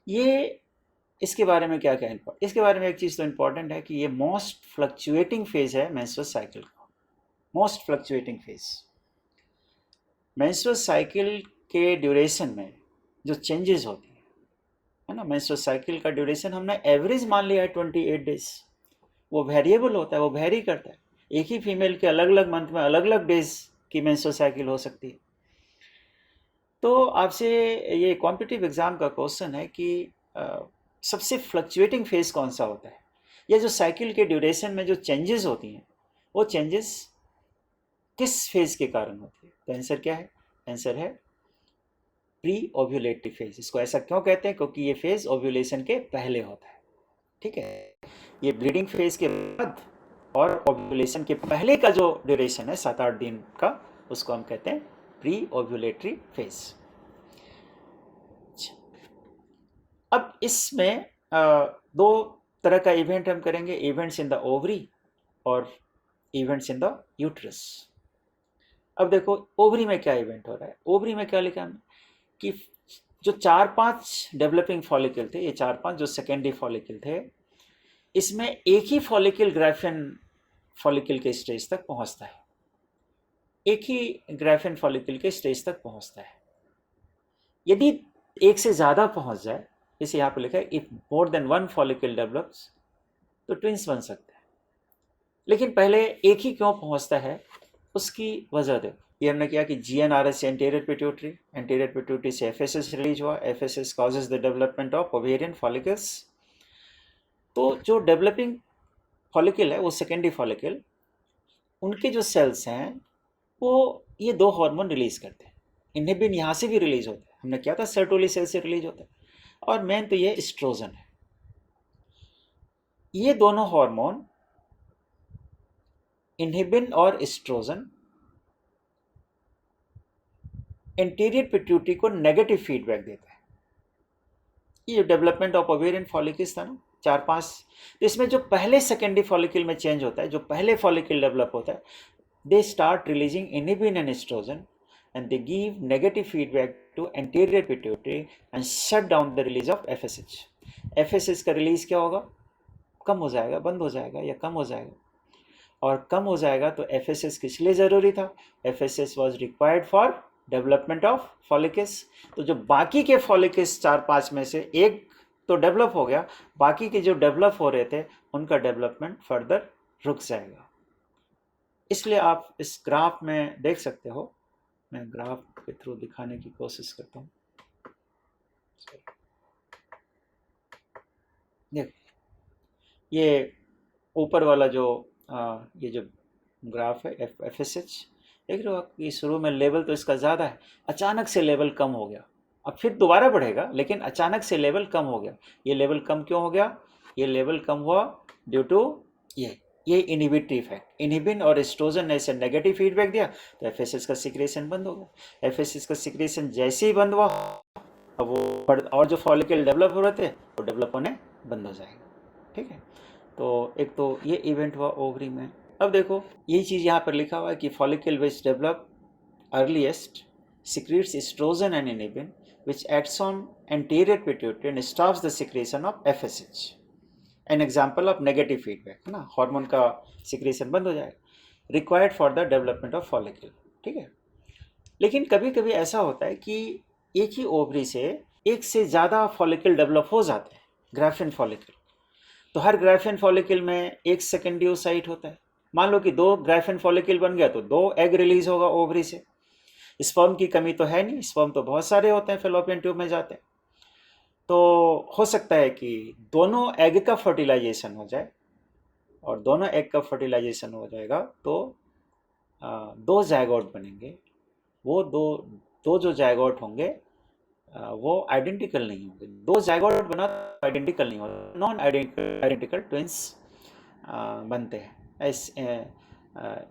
A: ये इसके बारे में क्या कहना, इसके बारे में एक चीज़ तो इम्पॉर्टेंट है कि ये मोस्ट फ्लक्चुएटिंग फेज है मेंस्ट्रुअल साइकिल का, most fluctuating phase. Menstrual cycle के ड्यूरेशन में जो चेंजेस होती है ना, मेंस्ट्रुअल साइकिल का ड्यूरेशन हमने एवरेज मान लिया है 28 डेज, वो वेरिएबल होता है, वो वेरी करता है। एक ही फीमेल के अलग अलग मंथ में अलग अलग डेज की मेंस्ट्रुअल साइकिल हो सकती है। तो आपसे ये कॉम्पिटिटिव एग्जाम का क्वेश्चन है कि सबसे फ्लक्चुएटिंग फेज कौन सा होता है, या जो साइकिल के ड्यूरेशन में जो चेंजेस होती हैं वो चेंजेस किस फेज के कारण होती है? तो आंसर क्या है? आंसर है प्री ओव्यूलेटरी फेज। इसको ऐसा क्यों कहते हैं? क्योंकि ये फेज ओव्यूलेशन के पहले होता है। ठीक है, ये ब्लीडिंग फेज के बाद और ओव्यूलेशन के पहले का जो ड्यूरेशन है 7-8 दिन का, उसको हम कहते हैं प्री ओव्यूलेटरी फेज। अब इसमें दो तरह का इवेंट हम करेंगे, इवेंट्स इन द ओवरी और इवेंट्स इन द यूट्रस। अब देखो ओवरी में क्या इवेंट हो रहा है। ओवरी में क्या लिखा है कि जो 4-5 डेवलपिंग फॉलिकल थे, ये 4-5 जो सेकेंडरी फॉलिकल थे, इसमें एक ही फॉलिकल ग्राफियन फॉलिकल के स्टेज तक पहुंचता है, एक ही ग्राफियन फॉलिकल के स्टेज तक पहुंचता है। यदि एक से ज़्यादा पहुंच जाए, जैसे यहाँ पर लिखा है if more than 1 follicle develops, तो ट्विंस बन सकते हैं। लेकिन पहले एक ही क्यों पहुंचता है, उसकी वजह देखो। ये हमने किया कि GnRH से एंटीरियर पिट्यूटरी से FSH रिलीज हुआ, FSH causes the development of ovarian follicles. तो जो डेवलपिंग फॉलिकल है वो सेकेंडरी फॉलिकल, उनके जो सेल्स हैं वो ये 2 हार्मोन रिलीज करते हैं। इनहिबिन यहाँ से भी रिलीज होता है, हमने क्या था सर्टोली सेल से रिलीज होता है, और मेन तो ये एस्ट्रोजन है। ये दोनों हार्मोन इनहिबिन और एस्ट्रोजन एंटीरियर पिट्यूटरी को नेगेटिव फीडबैक देता है। ये डेवलपमेंट ऑफ ओवेरियन फॉलिकल्स था ना 4-5, तो इसमें जो पहले सेकेंडरी फॉलिकल में चेंज होता है, जो पहले फॉलिकल डेवलप होता है, they start releasing inhibin and oestrogen and they give negative feedback to anterior pituitary and shut down the release of FSH. FSH का रिलीज क्या होगा? कम हो जाएगा, बंद हो जाएगा या कम हो जाएगा, और कम हो जाएगा तो FSH किस लिए ज़रूरी था? FSH was required for development of follicles. तो जो बाकी के फॉलिकल्स 4-5 में से एक तो डेवलप हो गया, बाकी के जो डेवलप हो रहे थे उनका डेवलपमेंट फर्दर रुक जाएगा। इसलिए आप इस ग्राफ में देख सकते हो, मैं ग्राफ के थ्रू दिखाने की कोशिश करता हूँ। देख, ये ऊपर वाला जो ये जो ग्राफ है FSH, देख रहे हो आप, ये शुरू में लेवल तो इसका ज़्यादा है, अचानक से लेवल कम हो गया, अब फिर दोबारा बढ़ेगा, लेकिन अचानक से लेवल कम हो गया। ये लेवल कम क्यों हो गया? ये लेवल कम हुआ ड्यू टू ये इनहिबिटरी इफेक्ट। इनहिबिन और एस्ट्रोजन ने इसे नेगेटिव फीडबैक दिया तो FSH का सिक्रेशन बंद हो गया। FSH का सिक्रेशन जैसे ही बंद हुआ, अब वो और जो फॉलिकल डेवलप हो रहे थे वो डेवलप होने बंद हो जाएगा। ठीक है, तो एक तो ये इवेंट हुआ ओवरी में। अब देखो यही चीज़ यहाँ पर लिखा हुआ है कि follicle which develop earliest secretes estrogen and inhibin which acts on anterior pituitary and stops the secretion of FSH. An example of negative feedback है ना, हार्मोन का सिक्रेशन बंद हो जाएगा, required for the development of follicle. ठीक है, लेकिन कभी कभी ऐसा होता है कि एक ही ओवरी से एक से ज़्यादा फॉलिकल डेवलप हो जाते हैं, ग्राफियन फॉलिकल। तो हर ग्राफियन फॉलिकल में एक सेकेंडरी ओसाइट होता है। मान लो कि 2 ग्राफियन फॉलिकल बन गया तो 2 एग रिलीज होगा ओवरी से। स्पर्म की कमी तो है नहीं, स्पर्म तो बहुत सारे होते हैं, फैलोपियन ट्यूब में जाते हैं। तो हो सकता है कि दोनों एग का फर्टिलाइजेशन हो जाए, और दोनों एग का फर्टिलाइजेशन हो जाएगा तो 2 जायगोट बनेंगे। वो दो जो जायगोट होंगे वो आइडेंटिकल नहीं होंगे। 2 जायगोट बना तो आइडेंटिकल नहीं होता, नॉन आइडेंटिकल ट्विंस बनते हैं।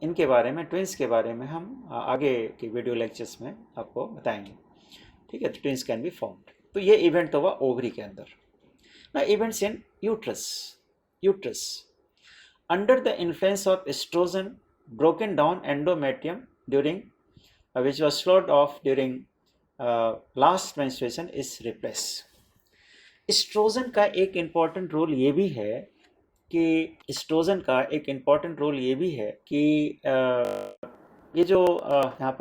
A: इनके बारे में, ट्विंस के बारे में हम आगे के वीडियो लेक्चर्स में आपको बताएंगे। ठीक है, तो ट्विंस कैन बी फॉर्म्ड। तो ये इवेंट हुआ ओवरी के अंदर ना। Events in uterus under the influence of oestrogen broken down endometrium during which was sloughed off during last menstruation is replace. Oestrogen का एक इम्पॉर्टेंट रोल ये भी है कि ये जो यहाँ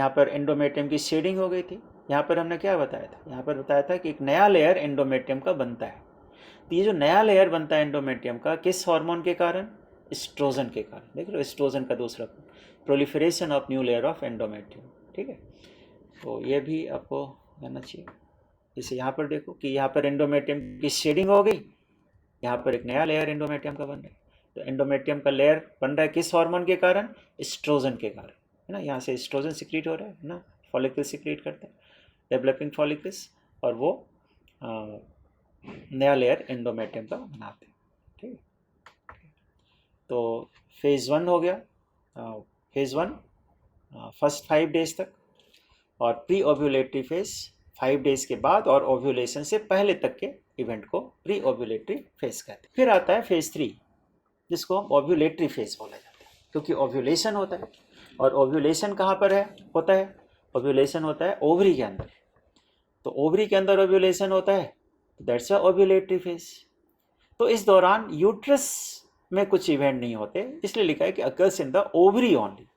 A: पर एंडोमेट्रियम की शेडिंग हो गई थी। यहाँ पर हमने क्या बताया था? यहाँ पर बताया था कि एक नया लेयर एंडोमेट्रियम का बनता है। तो ये जो नया लेयर बनता है एंडोमेट्रियम का, किस हार्मोन के कारण? एस्ट्रोजन के कारण। देख लो, एस्ट्रोजन का दूसरा proliferation of new layer of endometrium. ठीक है, तो ये भी आपको जानना चाहिए। जैसे यहाँ पर देखो कि यहाँ पर एंडोमेट्रियम की शेडिंग हो गई, यहाँ पर एक नया लेयर एंडोमेट्रियम का बन रहा है। तो एंडोमेट्रियम का लेयर बन रहा है किस हार्मोन के कारण? एस्ट्रोजन के कारण, है ना। यहाँ से एस्ट्रोजन सिक्रीट हो रहा है ना, फॉलिकल सिक्रीट करते हैं डेवलपिंग फॉलिकल्स, और वो नया लेयर एंडोमेट्रियम का बनाते हैं। ठीक है, तो फेज़ 1 हो गया। फेज़ 1 फर्स्ट 5 डेज तक, और प्री ओव्यूलेटरी फेज 5 डेज के बाद, और ओव्यूलेशन से पहले तक के इवेंट को प्री ओव्यूलेटरी फेज कहते हैं। फिर आता है फेज 3, जिसको हम ओव्यूलेटरी फेज बोला जाता है, क्योंकि ओव्यूलेशन होता है। और ओव्यूलेशन कहाँ पर होता है? ओव्यूलेशन होता है ओवरी के अंदर। तो ओवरी के अंदर ओव्यूलेशन होता है, तो दैट्स अ ओव्यूलेटरी फेज। तो इस दौरान यूट्रस में कुछ इवेंट नहीं होते, इसलिए लिखा है कि occurs in the ovary only.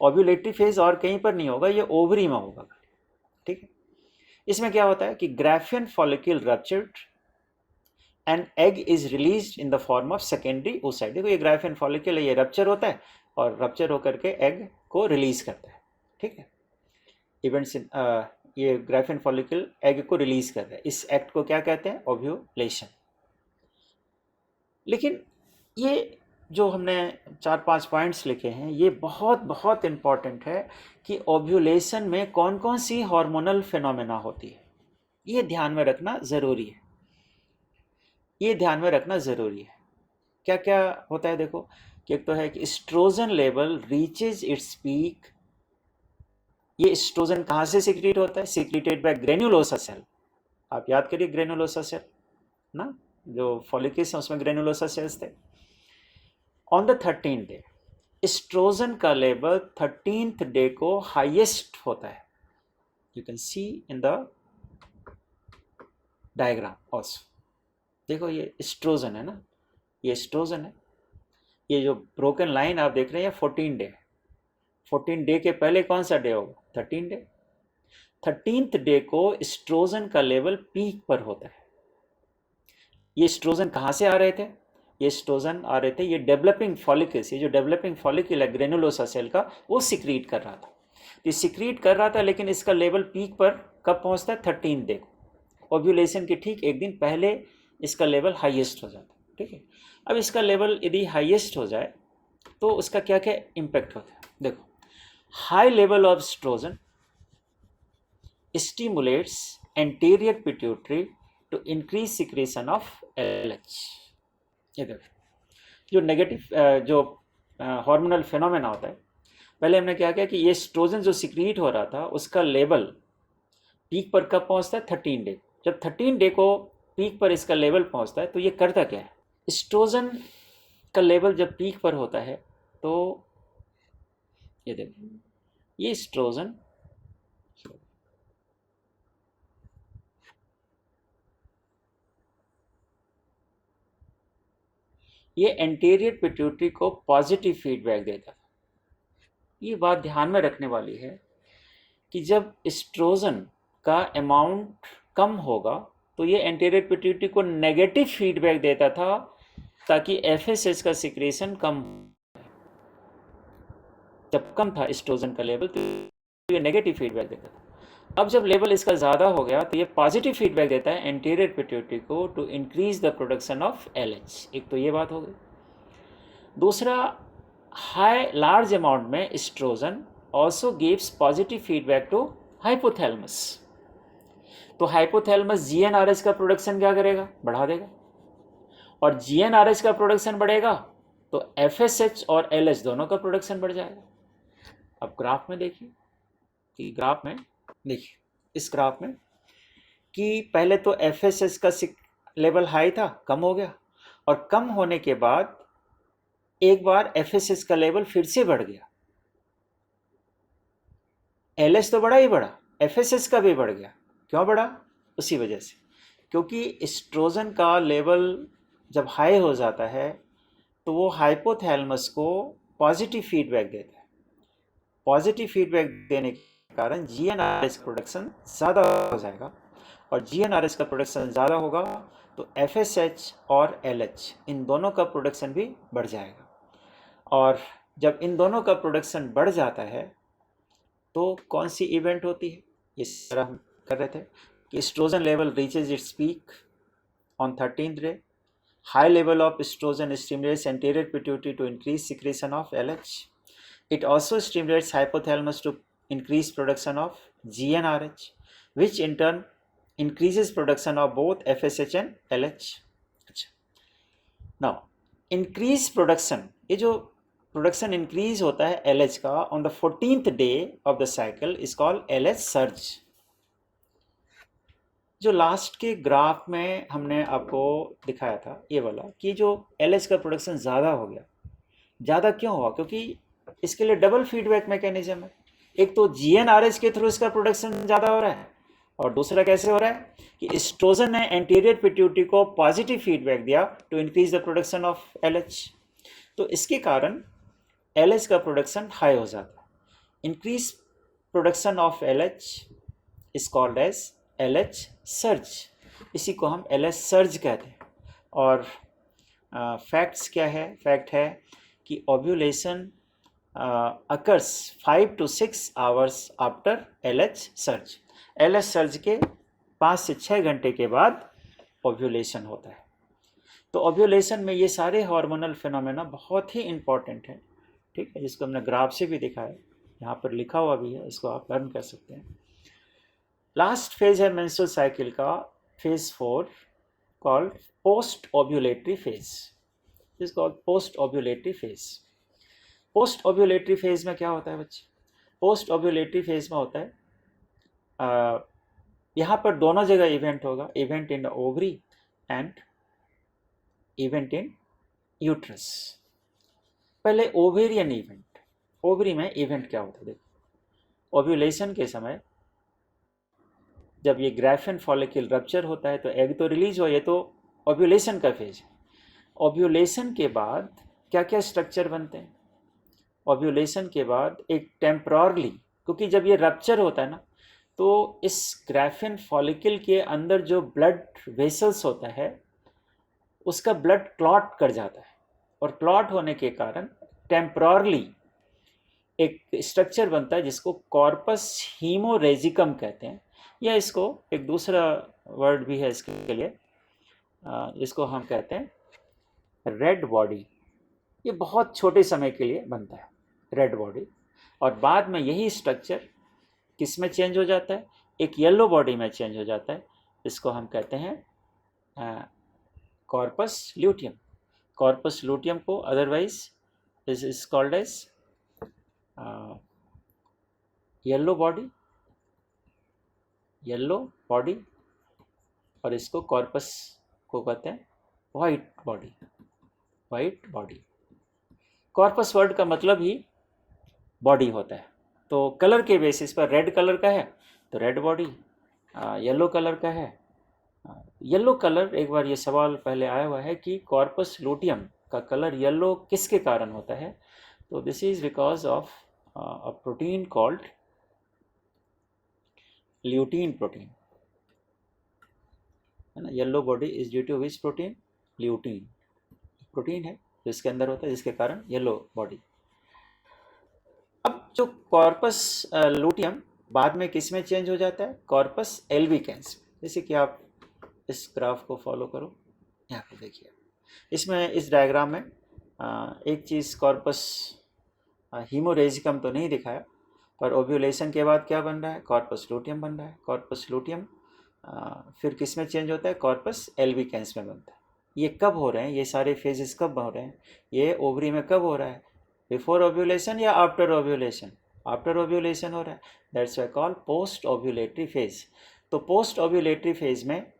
A: Ovulatory phase और कहीं पर नहीं होगा, ये ओवरी में होगा। ठीक है, इसमें क्या होता है कि Graafian follicle ruptured and egg is released in the form of secondary oocyte। देखो ये ग्राफियन फॉलिकल है, ये रप्चर होता है और रप्चर होकर के एग को रिलीज करता है। ठीक है, इवेंट्स ये ग्राफियन फॉलिकल एग को रिलीज करता है। इस एक्ट को क्या कहते हैं? ओव्यूलेशन। लेकिन ये जो हमने 4-5 पॉइंट्स लिखे हैं, ये बहुत बहुत इम्पॉर्टेंट है कि ओव्यूलेशन में कौन कौन सी हार्मोनल फिनोमेना होती है, ये ध्यान में रखना ज़रूरी है। क्या क्या होता है? देखो कि एक तो है कि oestrogen level reaches its peak. ये एस्ट्रोजन कहाँ से सिक्रीट होता है? Secreted by granulosa cell. आप याद करिए ग्रेनुलोसा सेल ना, जो फॉलिकल्स हैं उसमें ग्रेनुलोसा सेल्स थे। On the 13th day oestrogen का लेवल 13th डे को हाईएस्ट होता है। You can see in the diagram also. देखो ये एस्ट्रोजन है ना, ये एस्ट्रोजन है। ये जो ब्रोकन लाइन आप देख रहे हैं 14 डे, 14 डे के पहले कौन सा डे होगा? 13 डे। 13th डे को एस्ट्रोजन का लेवल पीक पर होता है। ये एस्ट्रोजन कहाँ से आ रहे थे? ये एस्ट्रोजन आ रहे थे, ये डेवलपिंग फॉलिकल्स, ये जो डेवलपिंग फॉलिकल है ग्रेनुलोसा सेल का, वो सिक्रीट कर रहा था। ये सिक्रीट कर रहा था, लेकिन इसका लेवल पीक पर कब पहुंचता है? 13 डे को। ओव्यूलेशन के ठीक एक दिन पहले इसका लेवल हाईएस्ट हो जाता है। ठीक है, अब इसका लेवल यदि हाईएस्ट हो जाए तो उसका क्या क्या इम्पैक्ट होता है? देखो, high level of oestrogen stimulates anterior pituitary to increase secretion of LH। ये देखो, जो नेगेटिव जो हार्मोनल फिनोमेना होता है, पहले हमने क्या किया कि ये एस्ट्रोजन जो सिक्रीट हो रहा था उसका लेवल पीक पर कब पहुंचता है? 13 डे। जब 13 डे को पीक पर इसका लेवल पहुंचता है तो ये करता क्या है? एस्ट्रोजन का लेवल जब पीक पर होता है तो ये देखो, ये एस्ट्रोजन ये एंटीरियर पिट्यूटरी को पॉजिटिव फीडबैक देता था। ये बात ध्यान में रखने वाली है कि जब एस्ट्रोजन का अमाउंट कम होगा तो ये एंटीरियर पिट्यूटरी को नेगेटिव फीडबैक देता था, ताकि एफएसएच का सिक्रेशन कम। जब कम था एस्ट्रोजन का लेवल तो ये नेगेटिव फीडबैक देता था। अब जब लेवल इसका ज़्यादा हो गया तो ये पॉजिटिव फीडबैक देता है एंटीरियर पिट्यूटरी को to increase the production of LH. एक तो ये बात हो गई। दूसरा, हाई लार्ज अमाउंट में oestrogen also gives positive feedback to hypothalamus. तो हाइपोथैलेमस जीएनआरएच का प्रोडक्शन क्या करेगा? बढ़ा देगा। और जीएनआरएच का प्रोडक्शन बढ़ेगा तो एफएसएच और एलएच दोनों का प्रोडक्शन बढ़ जाएगा। अब ग्राफ में देखिए कि ग्राफ में देखिए इस ग्राफ में कि पहले तो एफएसएच का लेवल हाई था, कम हो गया, और कम होने के बाद एक बार एफएसएच का लेवल फिर से बढ़ गया। एलएच तो बड़ा ही बढ़ा, एफएसएच का भी बढ़ गया। क्यों बढ़ा? उसी वजह से, क्योंकि एस्ट्रोजन का लेवल जब हाई हो जाता है तो वो हाइपोथैलेमस को पॉजिटिव फीडबैक देता है। पॉजिटिव फीडबैक देने के कारण जीएनआरएच प्रोडक्शन ज़्यादा हो जाएगा, और जीएनआरएच का प्रोडक्शन ज़्यादा होगा तो एफएसएच और एलएच इन दोनों का प्रोडक्शन भी बढ़ जाएगा। और जब इन दोनों का प्रोडक्शन बढ़ जाता है तो कौन सी इवेंट होती है? इस तरह हम कर रहे थे कि oestrogen level reaches its peak on 13th day. High level of estrogen stimulates anterior pituitary to increase secretion of LH. It also stimulates hypothalamus to increase production of GnRH, which in turn increases production of both FSH and LH. Now, increase production, ये जो production increase होता है LH का on the 14th day of the cycle is called LH surge. जो last के graph में हमने आपको दिखाया था ये वाला, कि जो एलएच का प्रोडक्शन ज़्यादा हो गया। ज़्यादा क्यों हुआ? क्योंकि इसके लिए डबल फीडबैक मैकेनिज्म है। एक तो जीएनआरएच के थ्रू इसका प्रोडक्शन ज़्यादा हो रहा है, और दूसरा कैसे हो रहा है कि एस्ट्रोजन ने एंटीरियर पिट्यूटरी को पॉजिटिव फीडबैक दिया to increase the production of LH. तो इसके कारण एलएच का प्रोडक्शन हाई हो जाता है। Increase production of LH is called as LH surge. इसी को हम LH सर्ज कहते हैं। और फैक्ट्स क्या है? फैक्ट है कि ovulation occurs 5 to 6 hours after LH surge. LH surge के 5 से 6 घंटे के बाद ओव्यूलेशन होता है। तो ओव्यूलेशन में ये सारे हार्मोनल फिनोमेना बहुत ही इम्पॉर्टेंट हैं। ठीक है, जिसको हमने ग्राफ से भी दिखाया, यहाँ पर लिखा हुआ भी है, इसको आप लर्न कर सकते हैं। लास्ट फेज है मेंस्ट्रुअल साइकिल का, phase 4, called post ovulatory phase. Is called post ovulatory phase. Post ovulatory phase में क्या होता है बच्चे? पोस्ट ओव्यूलेटरी फेज में होता है यहाँ पर दोनों जगह इवेंट होगा, event in ovary and event in uterus. पहले ओवेरियन इवेंट, ओवरी में इवेंट क्या होता है देखो। ओव्यूलेशन के समय जब ये ग्राफिन फॉलिकल रप्चर होता है तो एग तो रिलीज हुआ, ये तो ओव्यूलेशन का फेज है। ओव्यूलेशन के बाद क्या क्या स्ट्रक्चर बनते हैं? ओव्यूलेशन के बाद एक टेम्पररली, क्योंकि जब ये रप्चर होता है ना तो इस ग्राफिन फॉलिकल के अंदर जो ब्लड वेसल्स होता है उसका ब्लड क्लॉट कर जाता है, और क्लॉट होने के कारण टेम्पररली एक स्ट्रक्चर बनता है जिसको कॉर्पस हीमोरेजिकम कहते हैं, या इसको एक दूसरा वर्ड भी है इसके लिए, इसको हम कहते हैं रेड बॉडी। ये बहुत छोटे समय के लिए बनता है रेड बॉडी, और बाद में यही स्ट्रक्चर किस में चेंज हो जाता है? एक येलो बॉडी में चेंज हो जाता है, इसको हम कहते हैं कॉर्पस ल्यूटियम। कॉर्पस ल्यूटियम को otherwise is called as yellow body, yellow body, और इसको कॉर्पस को कहते हैं white body, white body. Corpus word का मतलब ही बॉडी होता है, तो कलर के बेसिस पर रेड कलर का है तो रेड बॉडी, येलो कलर का है येलो कलर। एक बार ये सवाल पहले आया हुआ है कि कॉर्पस लूटियम का कलर येलो किसके कारण होता है? तो this is because of a protein called lutein protein, है ना। Yellow body is due to which protein? Lutein protein है जो इसके अंदर होता है जिसके कारण येलो बॉडी। अब जो कॉर्पस लूटियम बाद में किस में चेंज हो जाता है? Corpus albicans. जैसे कि आप इस ग्राफ को फॉलो करो, यहाँ पे देखिए, इसमें इस डायग्राम में एक चीज़ कॉर्पस हीमोरेजिकम तो नहीं दिखाया, पर ओव्यूलेशन के बाद क्या बन रहा है? कॉर्पस लूटियम बन रहा है। कॉर्पस लूटियम फिर किस में चेंज होता है? कॉर्पस एल्बिकेंस में बनता है। ये कब हो रहे हैं? ये सारे फेजेस कब हो रहे हैं? ये ओवरी में कब हो रहा है? बिफोर ओव्यूलेशन या आफ्टर ओव्यूलेशन? आफ्टर ओव्यूलेशन हो रहा है, that's why called post ovulatory phase. तो पोस्ट ओव्यूलेटरी फेज में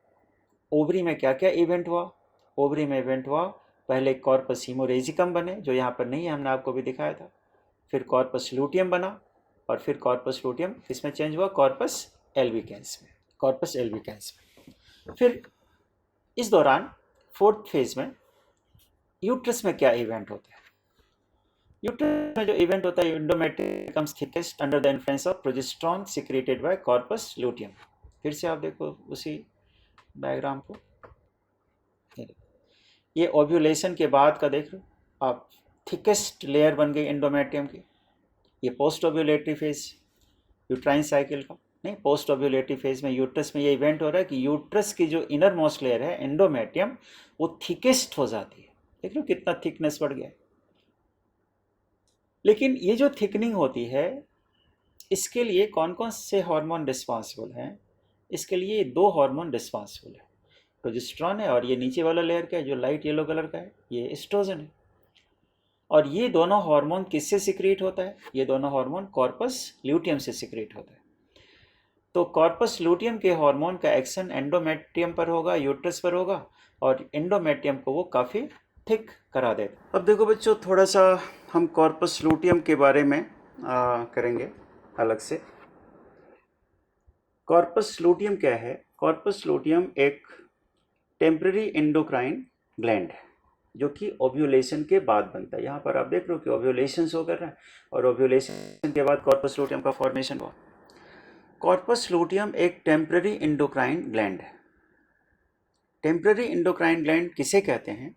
A: ओवरी में क्या क्या इवेंट हुआ? ओवरी में इवेंट हुआ, पहले कॉर्पस हीमोरेजिकम बने जो यहाँ पर नहीं है, हमने आपको भी दिखाया था। फिर कॉर्पस लूटियम बना, और फिर कॉर्पस लूटियम किसमें चेंज हुआ? कॉर्पस एल्बिकेंस में, कॉर्पस एल्बिकेंस में। फिर इस दौरान फोर्थ फेज में यूट्रस में क्या इवेंट होता है? यूट्रस में जो इवेंट होता है, endometrium becomes thickest under the influence of progesterone secreted by corpus luteum. फिर से आप देखो उसी डायग्राम को, ये ओव्यूलेशन के बाद का देख लो आप, थिकेस्ट लेयर बन गई एंडोमेट्रियम की। ये post ovulatory phase uterine cycle का, नहीं, पोस्ट ओव्यूलेटरी फेज में यूट्रस में ये इवेंट हो रहा है कि यूट्रस की जो इनर मोस्ट लेयर है एंडोमेट्रियम, वो थिकेस्ट हो जाती है। देख लो कितना थिकनेस बढ़ गया। लेकिन ये जो थिकनिंग होती है, इसके लिए कौन कौन से हार्मोन रिस्पॉन्सिबल हैं? इसके लिए दो हार्मोन रिस्पॉन्सिबल है, प्रोजेस्टेरॉन है, और ये नीचे वाला लेयर का है जो लाइट येलो कलर का है, ये एस्ट्रोजन है। और ये दोनों हार्मोन किससे सिक्रेट होता है? ये दोनों हार्मोन कॉर्पस ल्यूटियम से सिक्रेट होता है। तो कॉर्पस ल्यूटियम के हार्मोन का एक्शन एंडोमेट्रियम पर होगा, यूट्रस पर होगा, और एंडोमेट्रियम को वो काफ़ी थिक करा देता। अब देखो बच्चों, थोड़ा सा हम कॉर्पस ल्यूटियम के बारे में करेंगे अलग से। कॉर्पस ल्यूटियम क्या है? कॉर्पस ल्यूटियम एक टेम्पररी एंडोक्राइन ग्लैंड है जो कि ओव्यूलेशन के बाद बनता है। यहाँ पर आप देख रहे हो कि ओव्यूलेशन शो कर रहा है, और ओव्यूलेशन के बाद कॉर्पस ल्यूटियम का फॉर्मेशन हुआ। कॉर्पस ल्यूटियम एक टेम्पररी एंडोक्राइन ग्लैंड है। टेम्पररी एंडोक्राइन ग्लैंड किसे कहते हैं?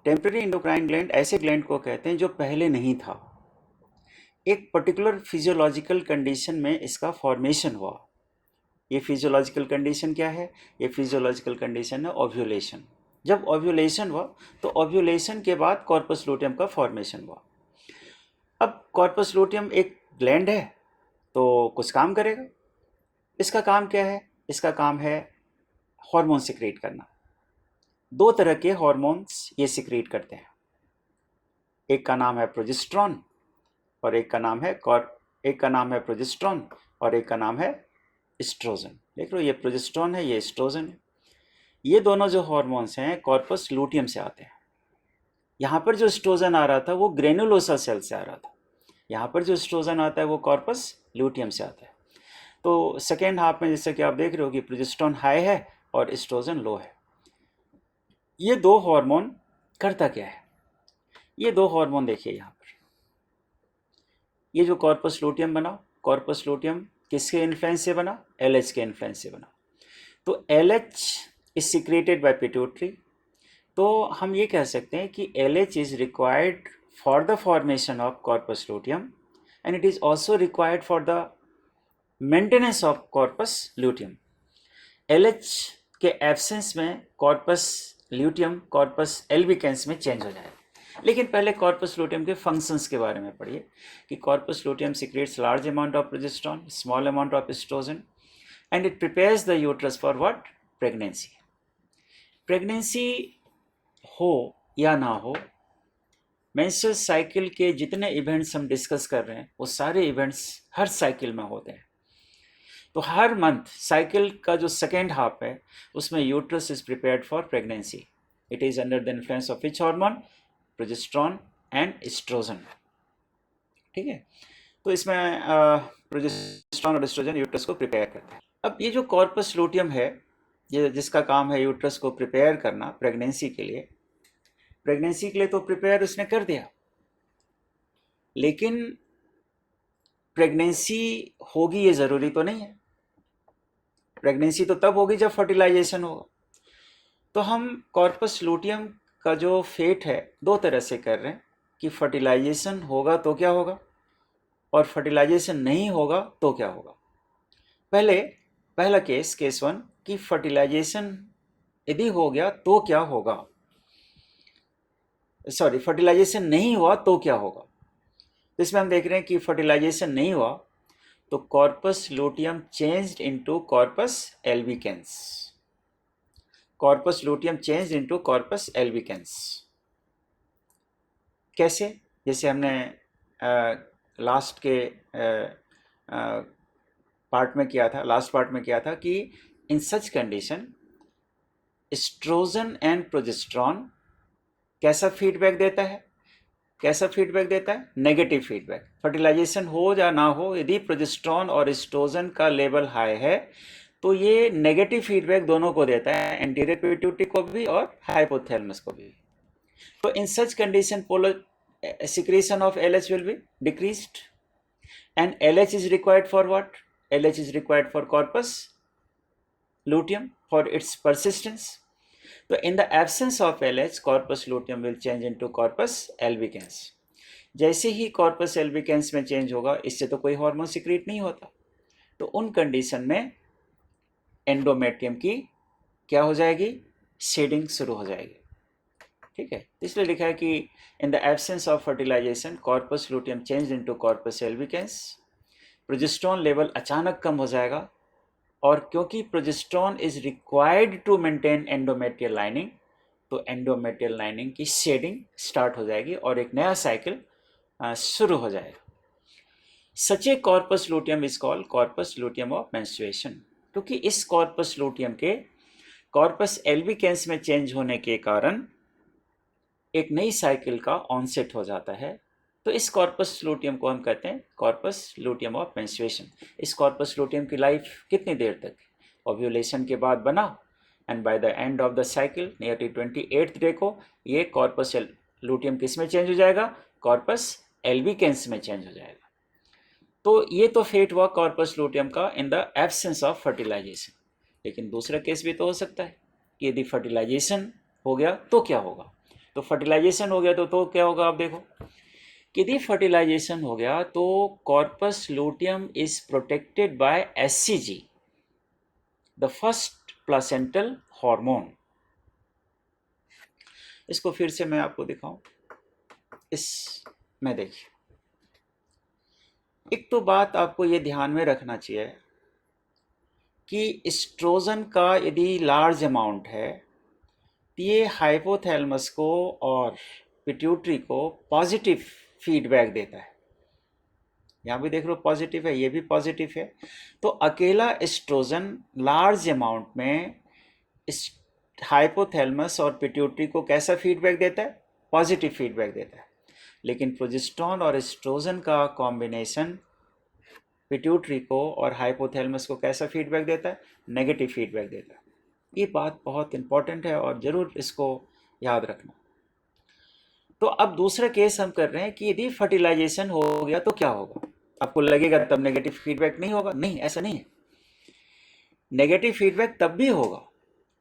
A: टेम्पररी एंडोक्राइन ग्लैंड ऐसे ग्लैंड को कहते हैं जो पहले नहीं था, एक पर्टिकुलर फिजियोलॉजिकल कंडीशन में इसका फॉर्मेशन हुआ। ये फिजियोलॉजिकल कंडीशन क्या है? ये फिजियोलॉजिकल कंडीशन है ओव्यूलेशन। जब ओव्यूलेशन हुआ तो ओव्यूलेशन के बाद कॉर्पस लूटियम का फॉर्मेशन हुआ। अब कॉर्पस लूटियम एक ग्लैंड है तो कुछ काम करेगा। इसका काम क्या है? इसका काम है हार्मोन सिक्रेट करना। दो तरह के हार्मोन्स ये सिक्रेट करते हैं, एक का नाम है प्रोजेस्टेरॉन और एक का नाम है प्रोजेस्टेरॉन और एक का नाम है एस्ट्रोजन। देख लो, ये प्रोजेस्टेरोन है, ये एस्ट्रोजन है। ये दोनों जो हार्मोन्स हैं कॉर्पस लूटियम से आते हैं। यहाँ पर जो एस्ट्रोजन आ रहा था वो ग्रेनुलोसा सेल से आ रहा था, यहाँ पर जो एस्ट्रोजन आता है वो कॉर्पस लूटियम से आता है। तो सेकेंड हाफ में जैसे कि आप देख रहे हो कि प्रोजेस्टेरोन हाई है और एस्ट्रोजन लो है। ये दो हार्मोन करता क्या है, ये दो हार्मोन देखिए यहाँ पर। ये जो कॉर्पस लूटियम बना, कॉर्पस लूटियम किसके इन्फ्लुएंस से बना, एलएच के इन्फ्लुएंस से बना। तो LH is secreted by pituitary. तो हम ये कह सकते हैं कि LH is required for the formation of corpus luteum and it is also required for the maintenance of corpus luteum. LH के एब्सेंस में कॉर्पस ल्यूटियम कॉर्पस एल्बिकेंस में चेंज हो जाए। लेकिन पहले कॉर्पस लूटियम के फंक्शंस के बारे में पढ़िए कि corpus luteum secretes large amount of progesterone, small amount of oestrogen and it prepares the uterus for what, pregnancy. Pregnancy हो या ना हो, मेंस्ट्रुअल साइकिल के जितने इवेंट्स हम डिस्कस कर रहे हैं वो सारे इवेंट्स हर साइकिल में होते हैं। तो हर मंथ साइकिल का जो सेकेंड हाफ है उसमें uterus is prepared for pregnancy. It is under the influence of which hormone, progesterone and oestrogen. ठीक है, तो इसमें प्रोजेस्टेरोन और एस्ट्रोजन यूट्रस को प्रिपेयर करते हैं। अब ये जो कॉर्पस लूटियम है, ये जिसका काम है यूट्रस को प्रिपेयर करना प्रेगनेंसी के लिए, प्रेगनेंसी के लिए तो प्रिपेयर उसने कर दिया, लेकिन प्रेगनेंसी होगी ये ज़रूरी तो नहीं है। प्रेगनेंसी तो तब होगी जब फर्टिलाइजेशन होगा। तो हम कॉर्पस लूटियम का जो फेट है दो तरह से कर रहे हैं कि फर्टिलाइजेशन होगा तो क्या होगा और फर्टिलाइजेशन नहीं होगा तो क्या होगा। पहला केस, केस 1, कि फर्टिलाइजेशन यदि हो गया तो क्या होगा, सॉरी फर्टिलाइजेशन नहीं हुआ तो क्या होगा। तो इसमें हम देख रहे हैं कि फर्टिलाइजेशन नहीं हुआ तो corpus luteum changed into corpus albicans. Corpus luteum changed into corpus albicans कैसे, जैसे हमने लास्ट के पार्ट में किया था, लास्ट पार्ट में किया था कि in such condition estrogen and progesterone कैसा फीडबैक देता है, कैसा फीडबैक देता है, नेगेटिव फीडबैक। फर्टिलाइजेशन हो या ना हो, यदि प्रोजेस्टेरोन और एस्ट्रोजन का लेवल हाई है तो ये नेगेटिव फीडबैक दोनों को देता है, एंटीरियर पिट्यूटरी को भी और हाइपोथैलेमस को भी। तो in such condition polar secretion of LH will be decreased and LH is required for what? LH is required for corpus luteum for its persistence. So in the absence of LH, corpus luteum will change into corpus albicans. जैसे ही corpus albicans में change होगा, इससे तो कोई hormone secrete नहीं होता, तो उन कंडीशन में एंडोमेट्रियम की क्या हो जाएगी, शेडिंग शुरू हो जाएगी। ठीक है, इसलिए लिखा है कि in the absence of fertilization corpus luteum change into corpus albicans. Progesterone level अचानक कम हो जाएगा और क्योंकि progesterone is required to maintain endometrial lining, तो एंडोमेट्रियल लाइनिंग की शेडिंग स्टार्ट हो जाएगी और एक नया साइकिल शुरू हो जाएगा। Such a corpus luteum is called corpus luteum of menstruation, क्योंकि इस कॉर्पस लूटियम के कॉर्पस एल्बिकेंस में चेंज होने के कारण एक नई साइकिल का ऑनसेट हो जाता है। तो इस कॉर्पस लूटियम को हम कहते हैं कॉर्पस लूटियम ऑफ मेंस्ट्रुएशन। इस कॉर्पस लूटियम की लाइफ कितनी देर तक, ओव्यूलेशन के बाद बना and by the end of the cycle nearly 28th day को ये कॉर्पस लूटियम किस में चेंज हो जाएगा, कॉर्पस एल्बिकेंस में चेंज हो जाएगा। तो ये तो फेट हुआ कॉर्पस लूटियम का in the absence of fertilisation. लेकिन दूसरा केस भी तो हो सकता है कि यदि फर्टिलाइजेशन हो गया तो क्या होगा। तो फर्टिलाइजेशन हो गया तो क्या होगा, आप देखो कि यदि फर्टिलाइजेशन हो गया तो corpus luteum is protected by HCG, the first placental hormone. इसको फिर से मैं आपको दिखाऊं, इसमें देखिए, एक तो बात आपको ये ध्यान में रखना चाहिए कि एस्ट्रोजन का यदि लार्ज अमाउंट है ये हाइपोथैलेमस को और पिट्यूटरी को पॉजिटिव फीडबैक देता है। यहाँ भी देख लो पॉजिटिव है, ये भी पॉजिटिव है। तो अकेला एस्ट्रोजन लार्ज अमाउंट में इस हाइपोथैलेमस और पिट्यूटरी को कैसा फीडबैक देता है? पॉजिटिव फीडबैक देता है। लेकिन प्रोजेस्टेरोन और एस्ट्रोजन का कॉम्बिनेशन पिट्यूटरी को और हाइपोथैलेमस को कैसा फीडबैक देता है? नेगेटिव फीडबैक देता है। ये बात बहुत इंपॉर्टेंट है और ज़रूर इसको याद रखना। तो अब दूसरा केस हम कर रहे हैं कि यदि फर्टिलाइजेशन हो गया तो क्या होगा? आपको लगेगा तब नेगेटिव फीडबैक नहीं होगा, नहीं, ऐसा नहीं है। नेगेटिव फीडबैक तब भी होगा।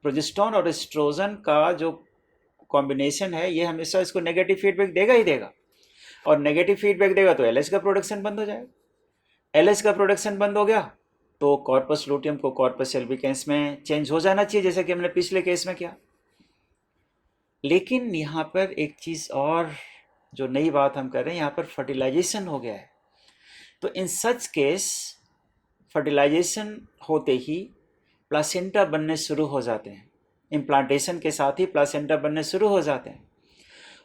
A: प्रोजेस्टेरोन और एस्ट्रोजन का जो कॉम्बिनेशन है ये हमेशा इसको नेगेटिव फीडबैक देगा ही देगा, और नेगेटिव फीडबैक देगा तो एलएच का प्रोडक्शन बंद हो जाएगा। एलएच का प्रोडक्शन बंद हो गया तो कॉर्पस लूटियम को कॉर्पस एल्बिकेंस में चेंज हो जाना चाहिए, जैसे कि हमने पिछले केस में किया। लेकिन यहाँ पर एक चीज़ और जो नई बात हम कर रहे हैं, यहाँ पर फर्टिलाइजेशन हो गया है। तो इन सच केस फर्टिलाइजेशन होते ही प्लासेंटा बनने शुरू हो जाते हैं। इम्प्लांटेशन के साथ ही प्लासेंटा बनने शुरू हो जाते हैं,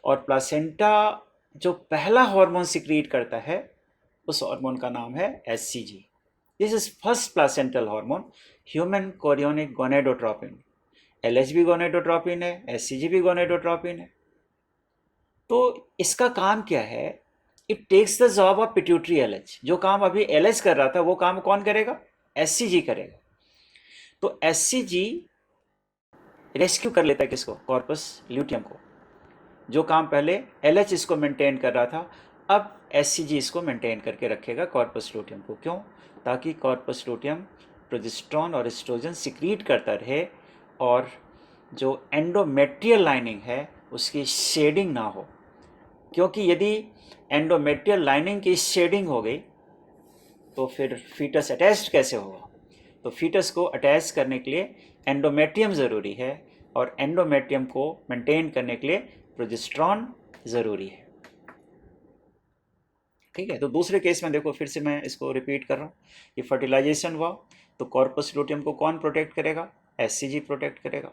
A: और प्लासेंटा जो पहला हार्मोन सिक्रीट करता है उस हार्मोन का नाम है HCG. This is first placental hormone, human chorionic gonadotropin. LH भी गोनेडोट्रोपिन है, एचसीजी भी गोनेडोट्रोपिन है। तो इसका काम क्या है? It takes the job of pituitary LH. जो काम अभी एलएच कर रहा था वो काम कौन करेगा? एचसीजी करेगा। तो एचसीजी रेस्क्यू कर लेता है किसको? कॉर्पस ल्यूटियम को। जो काम पहले एलएच इसको मेंटेन कर रहा था, अब एचसीजी इसको मेंटेन करके रखेगा कॉर्पस ल्यूटियम को। क्यों? ताकि कॉर्पस ल्यूटियम प्रोजेस्टेरोन और एस्ट्रोजन सिक्रीट करता रहे और जो एंडोमेट्रियल लाइनिंग है उसकी शेडिंग ना हो। क्योंकि यदि एंडोमेट्रियल लाइनिंग की शेडिंग हो गई तो फिर फीटस अटैच्ड कैसे होगा? तो फीटस को अटैच करने के लिए एंडोमेट्रियम ज़रूरी है, और एंडोमेट्रियम को मेंटेन करने के लिए प्रोजेस्टेरोन ज़रूरी है। ठीक है। तो दूसरे केस में देखो, फिर से मैं इसको रिपीट कर रहा हूँ कि फर्टिलाइजेशन हुआ तो कॉर्पस लूटियम को कौन प्रोटेक्ट करेगा? एचसीजी प्रोटेक्ट करेगा।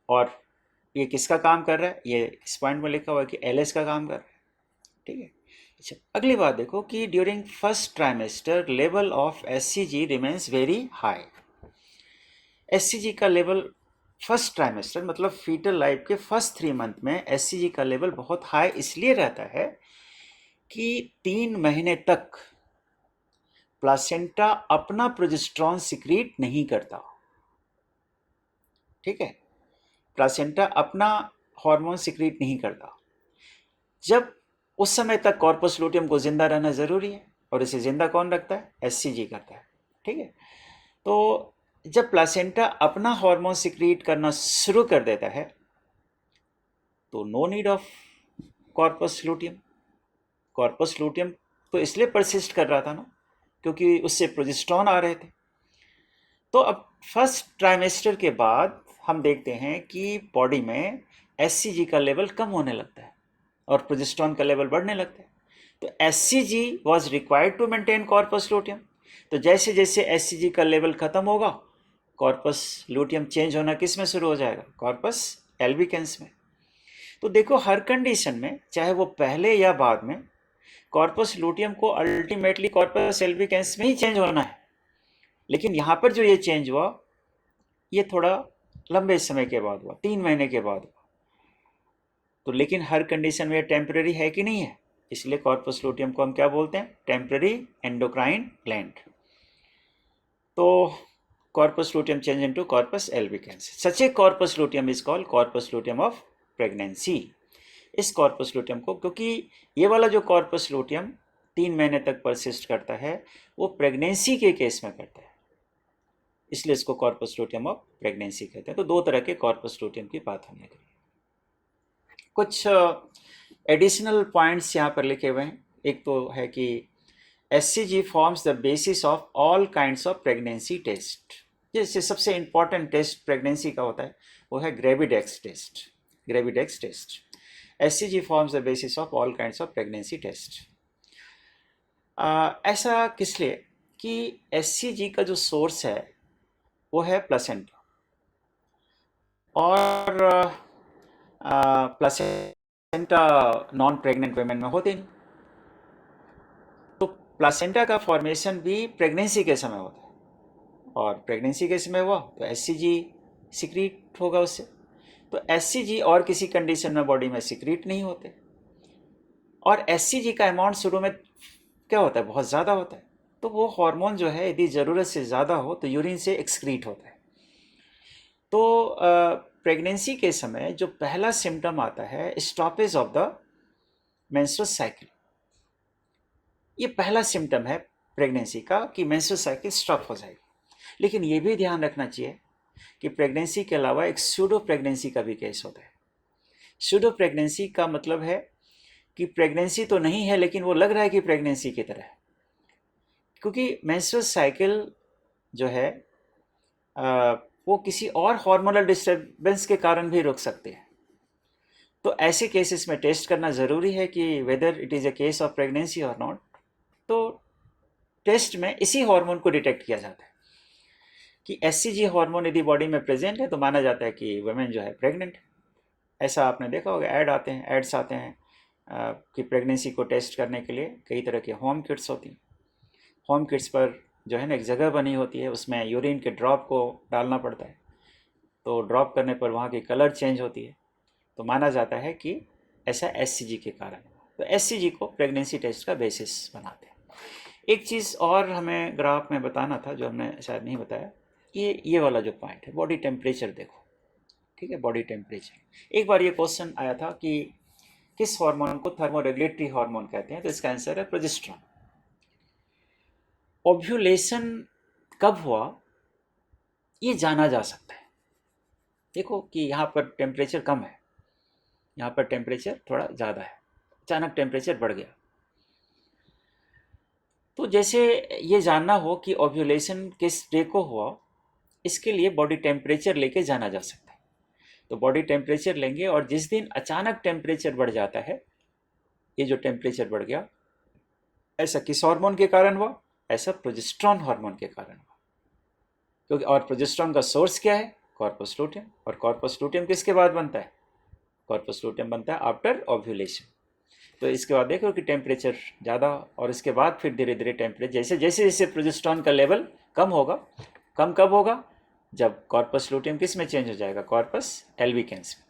A: और ये किसका काम कर रहा है? ये इस पॉइंट में लिखा हुआ है कि एलएच का काम कर रहा है। ठीक है। अच्छा, अगली बात देखो कि during first trimester level of HCG remains very high. HCG का लेवल फर्स्ट ट्राइमेस्टर मतलब फीटल लाइफ के फर्स्ट 3 मंथ में एचसीजी का लेवल बहुत हाई इसलिए रहता है कि 3 महीने तक प्लासेंटा अपना प्रोजेस्टेरोन सिक्रीट नहीं करता। ठीक है। प्लासेंटा अपना हार्मोन सिक्रीट नहीं करता। जब उस समय तक कॉर्पस लूटियम को जिंदा रहना जरूरी है, और इसे जिंदा कौन रखता है? एचसीजी करता है। ठीक है। तो जब प्लासेंटा अपना हार्मोन सिक्रीट करना शुरू कर देता है तो no need of corpus luteum. Corpus luteum तो इसलिए परसिस्ट कर रहा था ना क्योंकि उससे प्रोजेस्टेरोन आ रहे थे। तो अब फर्स्ट ट्राइमेस्टर के बाद हम देखते हैं कि बॉडी में एचसीजी का लेवल कम होने लगता है और प्रोजेस्टेरोन का लेवल बढ़ने लगता है। तो HCG was required to maintain corpus luteum. तो जैसे जैसे एचसीजी का लेवल खत्म होगा, कॉर्पस लूटियम चेंज होना किस में शुरू हो जाएगा? कॉर्पस एल्बिकेंस में। तो देखो, हर कंडीशन में, चाहे वो पहले या बाद में, कॉर्पस लूटियम को अल्टीमेटली कॉर्पस एल्बिकेंस में ही चेंज होना है। लेकिन यहाँ पर जो ये चेंज हुआ ये थोड़ा लंबे समय के बाद हुआ, 3 महीने के बाद हुआ। तो लेकिन हर कंडीशन में टेम्पररी है कि नहीं है? इसलिए कॉर्पस लूटियम को हम क्या बोलते हैं? Temporary endocrine gland. तो corpus luteum change into corpus albicans. Such a corpus luteum is called corpus luteum of pregnancy. इस corpus luteum को, क्योंकि ये वाला जो corpus luteum 3 महीने तक परसिस्ट करता है वो प्रेगनेंसी के केस में करता है, इसलिए इसको corpus luteum of pregnancy कहते हैं। तो 2 तरह के corpus luteum की बात हमने करी। कुछ एडिशनल पॉइंट्स यहाँ पर लिखे हुए हैं। एक तो है कि HCG forms the basis of all kinds of pregnancy test. जैसे सबसे इंपॉर्टेंट टेस्ट प्रेगनेंसी का होता है वो है Gravindex test. Gravindex test, HCG forms the basis of all kinds of pregnancy test. ऐसा किस लिए कि एचसीजी का जो सोर्स है वो है प्लासेंटा, और प्लासेंटा नॉन प्रेग्नेंट वेमेन में होते नहीं। तो प्लासेंटा का फॉर्मेशन भी प्रेगनेंसी के समय होता है, और प्रेगनेंसी के समय हुआ तो एससीजी सिक्रीट होगा उससे। तो एससीजी और किसी कंडीशन में बॉडी में सिक्रीट नहीं होते, और एससीजी का अमाउंट शुरू में क्या होता है, बहुत ज़्यादा होता है। तो वो हार्मोन जो है यदि ज़रूरत से ज़्यादा हो तो यूरिन से एक्सक्रीट होता है। तो प्रेगनेंसी के समय जो पहला सिम्टम आता है, stoppage of the menstrual cycle, ये पहला सिम्टम है प्रेगनेंसी का कि मेंस्ट्रुअल साइकिल स्टॉप हो जाएगी। लेकिन ये भी ध्यान रखना चाहिए कि प्रेगनेंसी के अलावा एक सूडो प्रेगनेंसी का भी केस होता है। सूडो प्रेगनेंसी का मतलब है कि प्रेगनेंसी तो नहीं है लेकिन वो लग रहा है कि प्रेगनेंसी की तरह है, क्योंकि मेंस्ट्रुअल साइकिल जो है वो किसी और हार्मोनल डिस्टर्बेंस के कारण भी रुक सकते हैं। तो ऐसे केसेस में टेस्ट करना ज़रूरी है कि whether it is a case of pregnancy और नॉट। तो टेस्ट में इसी हार्मोन को डिटेक्ट किया जाता है कि एससीजी हार्मोन यदि बॉडी में प्रेजेंट है तो माना जाता है कि वुमेन जो है प्रेग्नेंट है। ऐसा आपने देखा होगा, एड्स आते हैं कि प्रेगनेंसी को टेस्ट करने के लिए कई तरह के होम किट्स होती हैं। होम किट्स पर जो है ना एक जगह बनी होती है, उसमें यूरिन के ड्रॉप को डालना पड़ता है, तो ड्रॉप करने पर वहाँ की कलर चेंज होती है, तो माना जाता है कि ऐसा एससीजी के कारण। तो एससीजी को प्रेगनेंसी टेस्ट का बेसिस बनाते हैं। एक चीज़ और हमें ग्राफ में बताना था जो हमने शायद नहीं बताया, ये वाला जो पॉइंट है, बॉडी टेम्परेचर देखो, ठीक है, बॉडी टेम्परेचर। एक बार ये क्वेश्चन आया था कि किस हार्मोन को थर्मोरेगुलेटरी हार्मोन कहते हैं, तो इसका आंसर है प्रोजेस्टेरॉन। ओव्यूलेशन कब हुआ ये जाना जा सकता है। देखो कि यहाँ पर टेम्परेचर कम है, यहाँ पर टेम्परेचर थोड़ा ज़्यादा है, अचानक टेम्परेचर बढ़ गया। तो जैसे ये जानना हो कि ओव्यूलेशन किस डे को हुआ, इसके लिए बॉडी टेम्परेचर लेके जाना जा सकता है। तो बॉडी टेम्परेचर लेंगे और जिस दिन अचानक टेम्परेचर बढ़ जाता है, ये जो टेम्परेचर बढ़ गया, ऐसा किस हार्मोन के कारण हुआ, ऐसा प्रोजेस्टेरॉन हार्मोन के कारण हुआ। क्योंकि और प्रोजेस्टेरॉन का सोर्स क्या है, कॉर्पस लूटियम, और कॉर्पस लूटियम किसके बाद बनता है, कॉर्पस लूटियम बनता है आफ्टर ओव्यूलेशन। तो इसके बाद देखो कि टेम्परेचर ज़्यादा, और इसके बाद फिर धीरे धीरे टेम्परेचर जैसे जैसे जैसे प्रोजेस्टेरॉन का लेवल कम होगा, कम कब होगा, जब कॉर्पस लूटियम किस में चेंज हो जाएगा, कॉर्पस एल्बिकेंस में।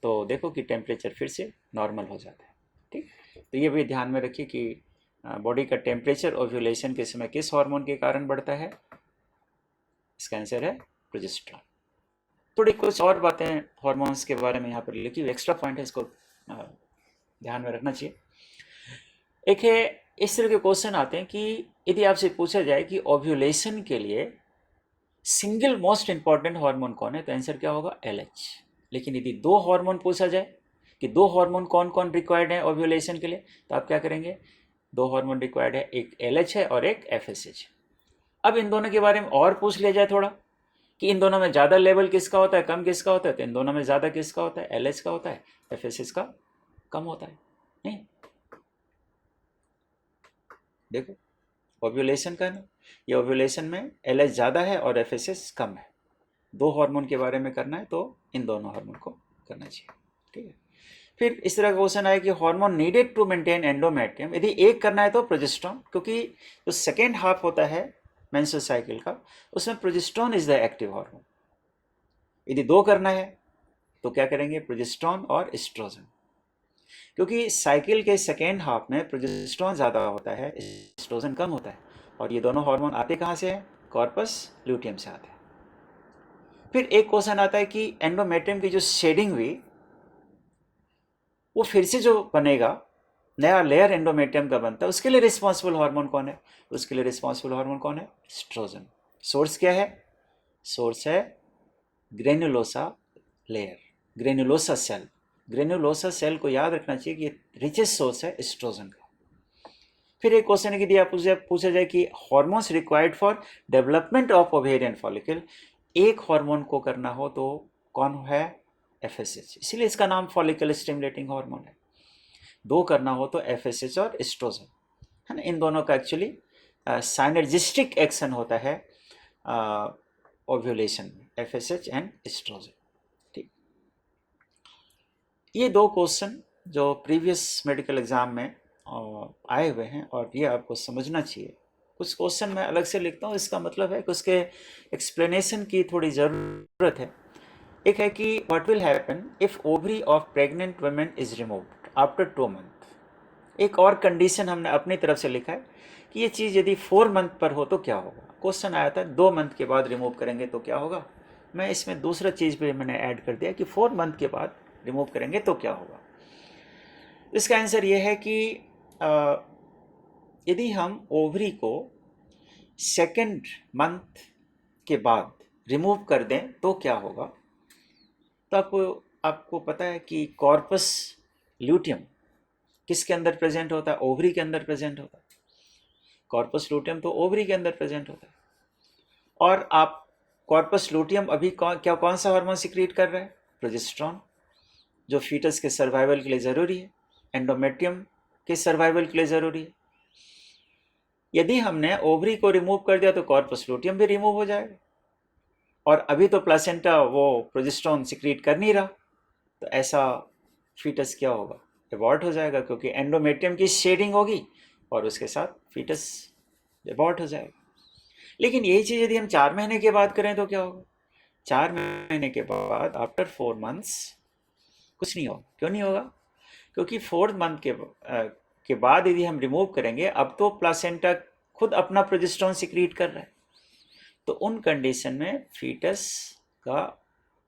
A: तो देखो कि टेम्परेचर फिर से नॉर्मल हो जाता है। ठीक, तो ये भी ध्यान में रखिए कि बॉडी का टेम्परेचर ओव्यूलेशन के समय किस हार्मोन के कारण बढ़ता है, इसका आंसर है प्रोजेस्टेरॉन। थोड़ी कुछ और बातें हार्मोन्स के बारे में यहाँ पर लिखी हुई, एक्स्ट्रा पॉइंट है, इसको ध्यान में रखना चाहिए। एक है, इस तरह के क्वेश्चन आते हैं कि यदि आपसे पूछा जाए कि ओव्यूलेशन के लिए सिंगल मोस्ट इंपॉर्टेंट हार्मोन कौन है, तो आंसर क्या होगा, एलएच। लेकिन यदि दो हार्मोन पूछा जाए कि दो हार्मोन कौन कौन रिक्वायर्ड है ओव्यूलेशन के लिए, तो आप क्या करेंगे, दो हार्मोन रिक्वायर्ड है, एक एलएच है और एक एफएसएच। अब इन दोनों के बारे में और पूछ लिया जाए थोड़ा कि इन दोनों में ज़्यादा लेवल किसका होता है, कम किसका होता है, तो इन दोनों में ज़्यादा किसका होता है, एलएच का होता है, एफएसएच का कम होता है। नहीं, देखो ओव्यूलेशन का ना, ये ओव्यूलेशन में एलएच ज़्यादा है और एफएसएच कम है। दो हार्मोन के बारे में करना है तो इन दोनों हार्मोन को करना चाहिए। ठीक है, फिर इस तरह का क्वेश्चन आया कि hormone needed to maintain endometrium, यदि एक करना है तो प्रोजेस्टेरॉन, क्योंकि जो सेकेंड हाफ होता है मेंस्ट्रुअल साइकिल का, उसमें progesterone is the active hormone. यदि दो करना है तो क्या करेंगे, प्रोजेस्टेरॉन और एस्ट्रोजन, क्योंकि साइकिल के सेकेंड हाफ में प्रोजेस्टेरॉन ज़्यादा होता है, एस्ट्रोजन कम होता है, और ये दोनों हार्मोन आते कहाँ से हैं, कॉर्पस ल्यूटियम से आते हैं। फिर एक क्वेश्चन आता है कि एंडोमेट्रियम की जो शेडिंग हुई, वो फिर से जो बनेगा, नया लेयर एंडोमेट्रियम का बनता है, उसके लिए रिस्पॉन्सिबल हार्मोन कौन है, उसके लिए रिस्पॉन्सिबल हार्मोन कौन है, एस्ट्रोजन। सोर्स क्या है, सोर्स है granulosa layer, granulosa cell. Granulosa cell को याद रखना चाहिए कि रिचेस्ट सोर्स है एस्ट्रोजन का। फिर एक क्वेश्चन है कि यदि आप पूछा जाए कि hormones required for development of ovarian follicle, एक हार्मोन को करना हो तो कौन है, एफएसएच, इसीलिए इसका नाम फॉलिकल स्टिमुलेटिंग हार्मोन है। दो करना हो तो एफएसएच और एस्ट्रोजन, है ना, इन दोनों का एक्चुअली साइनर्जिस्टिक एक्शन होता है ओव्यूलेशन में, एफएसएच एंड एस्ट्रोजन। ठीक, ये दो क्वेश्चन जो प्रीवियस मेडिकल एग्जाम में आए हुए हैं और ये आपको समझना चाहिए। कुछ क्वेश्चन मैं अलग से लिखता हूँ, इसका मतलब है कि उसके एक्सप्लेनेशन की थोड़ी ज़रूरत है। एक है कि what will happen if ovary of pregnant women is removed after 2 month. एक और कंडीशन हमने अपनी तरफ से लिखा है कि ये चीज़ यदि 4 मंथ पर हो तो क्या होगा। क्वेश्चन आया था 2 मंथ के बाद रिमूव करेंगे तो क्या होगा। मैं इसमें दूसरा चीज़ भी मैंने ऐड कर दिया कि 4 मंथ के बाद रिमूव करेंगे तो क्या होगा। इसका आंसर ये है कि यदि हम ओवरी को सेकेंड मंथ के बाद रिमूव कर दें तो क्या होगा। तो आपको पता है कि कॉर्पस ल्यूटियम किसके अंदर प्रेजेंट होता है, ओवरी के अंदर प्रेजेंट होता है। कॉर्पस ल्यूटियम तो ओवरी के अंदर प्रेजेंट होता है। और आप कॉर्पस ल्यूटियम अभी कौन सा हार्मोन सिक्रीट कर रहा है, प्रोजेस्टेरॉन, जो फीटस के सर्वाइवल के लिए ज़रूरी है, एंडोमेट्रियम के सर्वाइवल के लिए ज़रूरी है। यदि हमने ओवरी को रिमूव कर दिया तो कॉर्पस ल्यूटियम भी रिमूव हो जाएगा। और अभी तो प्लासेंटा वो प्रोजेस्टेरॉन सिक्रीट कर नहीं रहा, तो ऐसा फीटस क्या होगा, एबॉर्ट हो जाएगा, क्योंकि एंडोमेट्रियम की शेडिंग होगी और उसके साथ फीटस एबॉर्ट हो जाएगा। लेकिन यही चीज़ यदि हम 4 महीने के बाद करें तो क्या होगा। 4 महीने के बाद आफ्टर 4 मंथ्स कुछ नहीं होगा। क्यों नहीं होगा, क्योंकि 4th मंथ के बाद यदि हम रिमूव करेंगे, अब तो प्लासेंटा खुद अपना प्रोजेस्टेरॉन सिक्रीट कर रहा है, तो उन कंडीशन में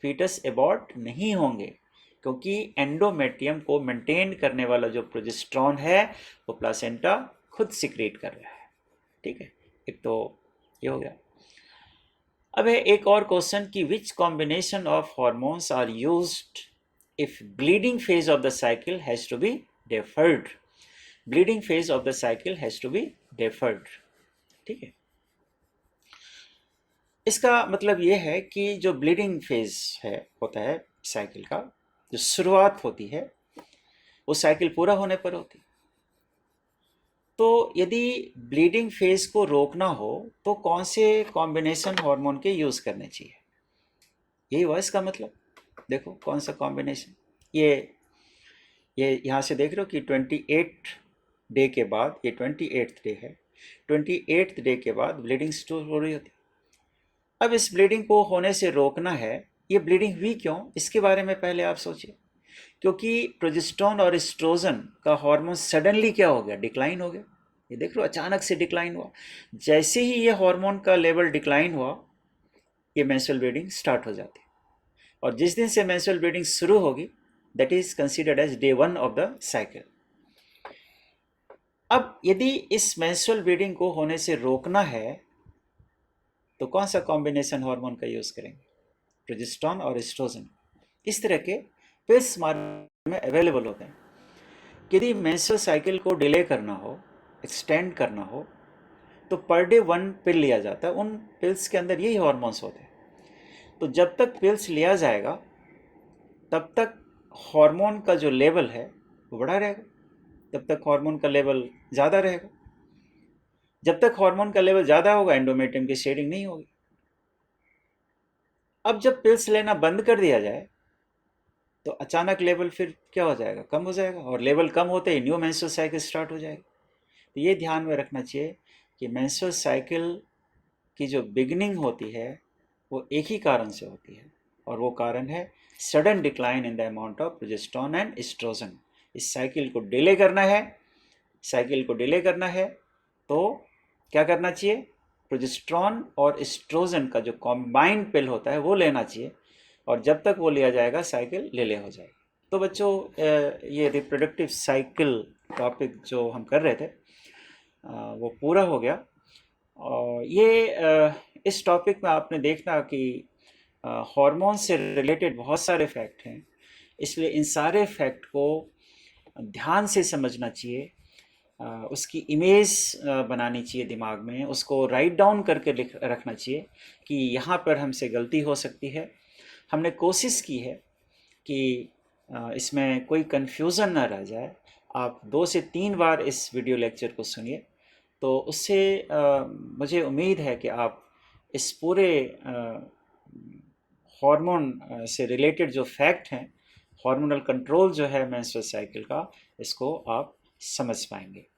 A: फीटस एबॉर्ट नहीं होंगे, क्योंकि एंडोमेट्रियम को मेंटेन करने वाला जो प्रोजेस्टेरॉन है वो प्लासेंटा खुद सिक्रीट कर रहा है। ठीक है, एक तो ये हो गया। अब है एक और क्वेश्चन कि which combination of hormones are used if bleeding phase of the cycle has to be deferred. Bleeding phase of the cycle has to be deferred. ठीक है, इसका मतलब ये है कि जो ब्लीडिंग फेज है होता है साइकिल का, जो शुरुआत होती है वो साइकिल पूरा होने पर होती। तो यदि ब्लीडिंग फेज को रोकना हो तो कौन से कॉम्बिनेशन हार्मोन के यूज़ करने चाहिए, यही हुआ इसका मतलब। देखो कौन सा कॉम्बिनेशन, ये यहाँ से देख रहे हो कि 28 डे के बाद, ये 28th डे है, 28th डे के बाद ब्लीडिंग स्टोर हो रही होती। अब इस ब्लीडिंग को होने से रोकना है। ये ब्लीडिंग हुई क्यों, इसके बारे में पहले आप सोचिए। क्योंकि प्रोजेस्टेरॉन और एस्ट्रोजन का हार्मोन सडनली क्या हो गया, डिक्लाइन हो गया। ये देख लो अचानक से डिक्लाइन हुआ। जैसे ही ये हार्मोन का लेवल डिक्लाइन हुआ, ये मेंस्ट्रुअल ब्लीडिंग स्टार्ट हो जाती है। और जिस दिन से मेंस्ट्रुअल ब्लीडिंग शुरू होगी, that is considered as day 1 of the cycle. अब यदि इस मेंस्ट्रुअल ब्लीडिंग को होने से रोकना है तो कौन सा कॉम्बिनेशन हार्मोन का यूज़ करेंगे, प्रोजेस्टेरॉन और एस्ट्रोजन। इस तरह के पिल्स मार्केट में अवेलेबल होते हैं। यदि मेंस्ट्रुअल साइकिल को डिले करना हो, एक्सटेंड करना हो, तो पर डे 1 पिल लिया जाता है। उन पिल्स के अंदर यही हार्मोन्स होते हैं। तो जब तक पिल्स लिया जाएगा तब तक हार्मोन का जो लेवल है वो बढ़ा रहेगा, तब तक हार्मोन का लेवल ज़्यादा रहेगा। जब तक हार्मोन का लेवल ज़्यादा होगा एंडोमेट्रियम की शेडिंग नहीं होगी। अब जब पिल्स लेना बंद कर दिया जाए तो अचानक लेवल फिर क्या हो जाएगा, कम हो जाएगा, और लेवल कम होते ही न्यू मेंस्ट्रुअल साइकिल स्टार्ट हो जाएगी। तो ये ध्यान में रखना चाहिए कि मेंस्ट्रुअल साइकिल की जो बिगनिंग होती है वो एक ही कारण से होती है, और वो कारण है sudden decline in the amount of progesterone and oestrogen. इस साइकिल को डिले करना है, साइकिल को डिले करना है तो क्या करना चाहिए, प्रोजेस्टेरॉन और एस्ट्रोजन का जो कॉम्बाइंड पिल होता है वो लेना चाहिए, और जब तक वो लिया जाएगा साइकिल डिले हो जाएगी। तो बच्चों ये रिप्रोडक्टिव साइकिल टॉपिक जो हम कर रहे थे वो पूरा हो गया। और ये इस टॉपिक में आपने देखना कि हार्मोन से रिलेटेड बहुत सारे फैक्ट हैं, इसलिए इन सारे फैक्ट को ध्यान से समझना चाहिए। उसकी इमेज बनानी चाहिए दिमाग में, उसको राइट डाउन करके लिख रखना चाहिए कि यहाँ पर हमसे गलती हो सकती है। हमने कोशिश की है कि इसमें कोई कन्फ्यूज़न ना रह जाए। आप 2 से 3 बार इस वीडियो लेक्चर को सुनिए, तो उससे मुझे उम्मीद है कि आप इस पूरे हार्मोन से रिलेटेड जो फैक्ट हैं, हार्मोनल कंट्रोल जो है मेंस्ट्रुअल साइकिल का, इसको आप समझ पाएंगे।